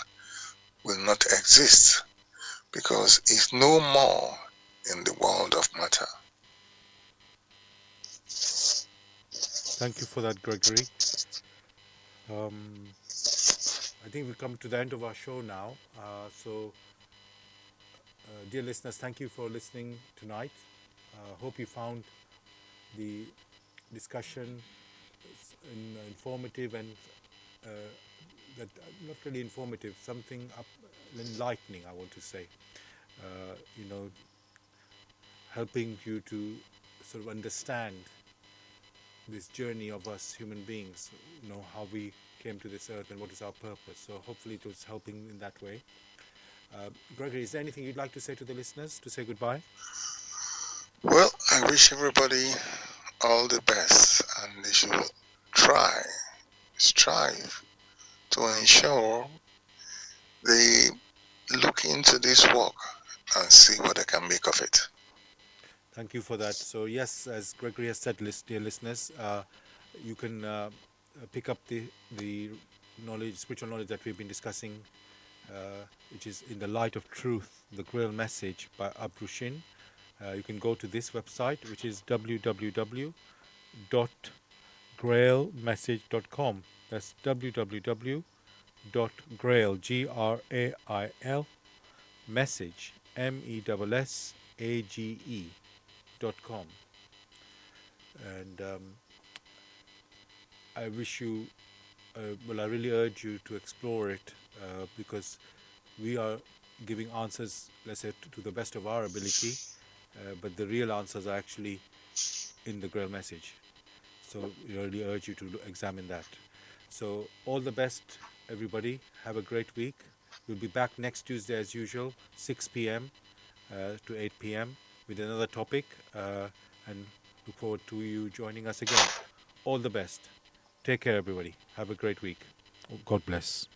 will not exist because it's no more in the world of matter. Thank you for that, Gregory. Um, I think we've come to the end of our show now. Dear listeners, thank you for listening tonight. Hope you found the discussion informative and uh, that not really informative, something enlightening. I want to say, you know, helping you to sort of understand this journey of us human beings. How we came to this earth and what is our purpose. So hopefully it was helping in that way. Gregory, is there anything you'd like to say to the listeners to say goodbye? Well, I wish everybody all the best, and they should try, strive to ensure they look into this work and see what they can make of it. Thank you for that. So yes, as Gregory has said, dear listeners, you can pick up the knowledge, spiritual knowledge that we've been discussing, which is in the light of truth, the Grail message by Abrushin. You can go to this website, which is www.grailmessage.com. That's www.grail, Grail, message, MESSAGE.com. And I wish you, I really urge you to explore it because we are giving answers, let's say, to the best of our ability, but the real answers are actually in the Grail message. So we really urge you to examine that. So all the best, everybody. Have a great week. We'll be back next Tuesday as usual, 6 p.m. To 8 p.m. with another topic, and look forward to you joining us again. All the best. Take care, everybody. Have a great week. God bless.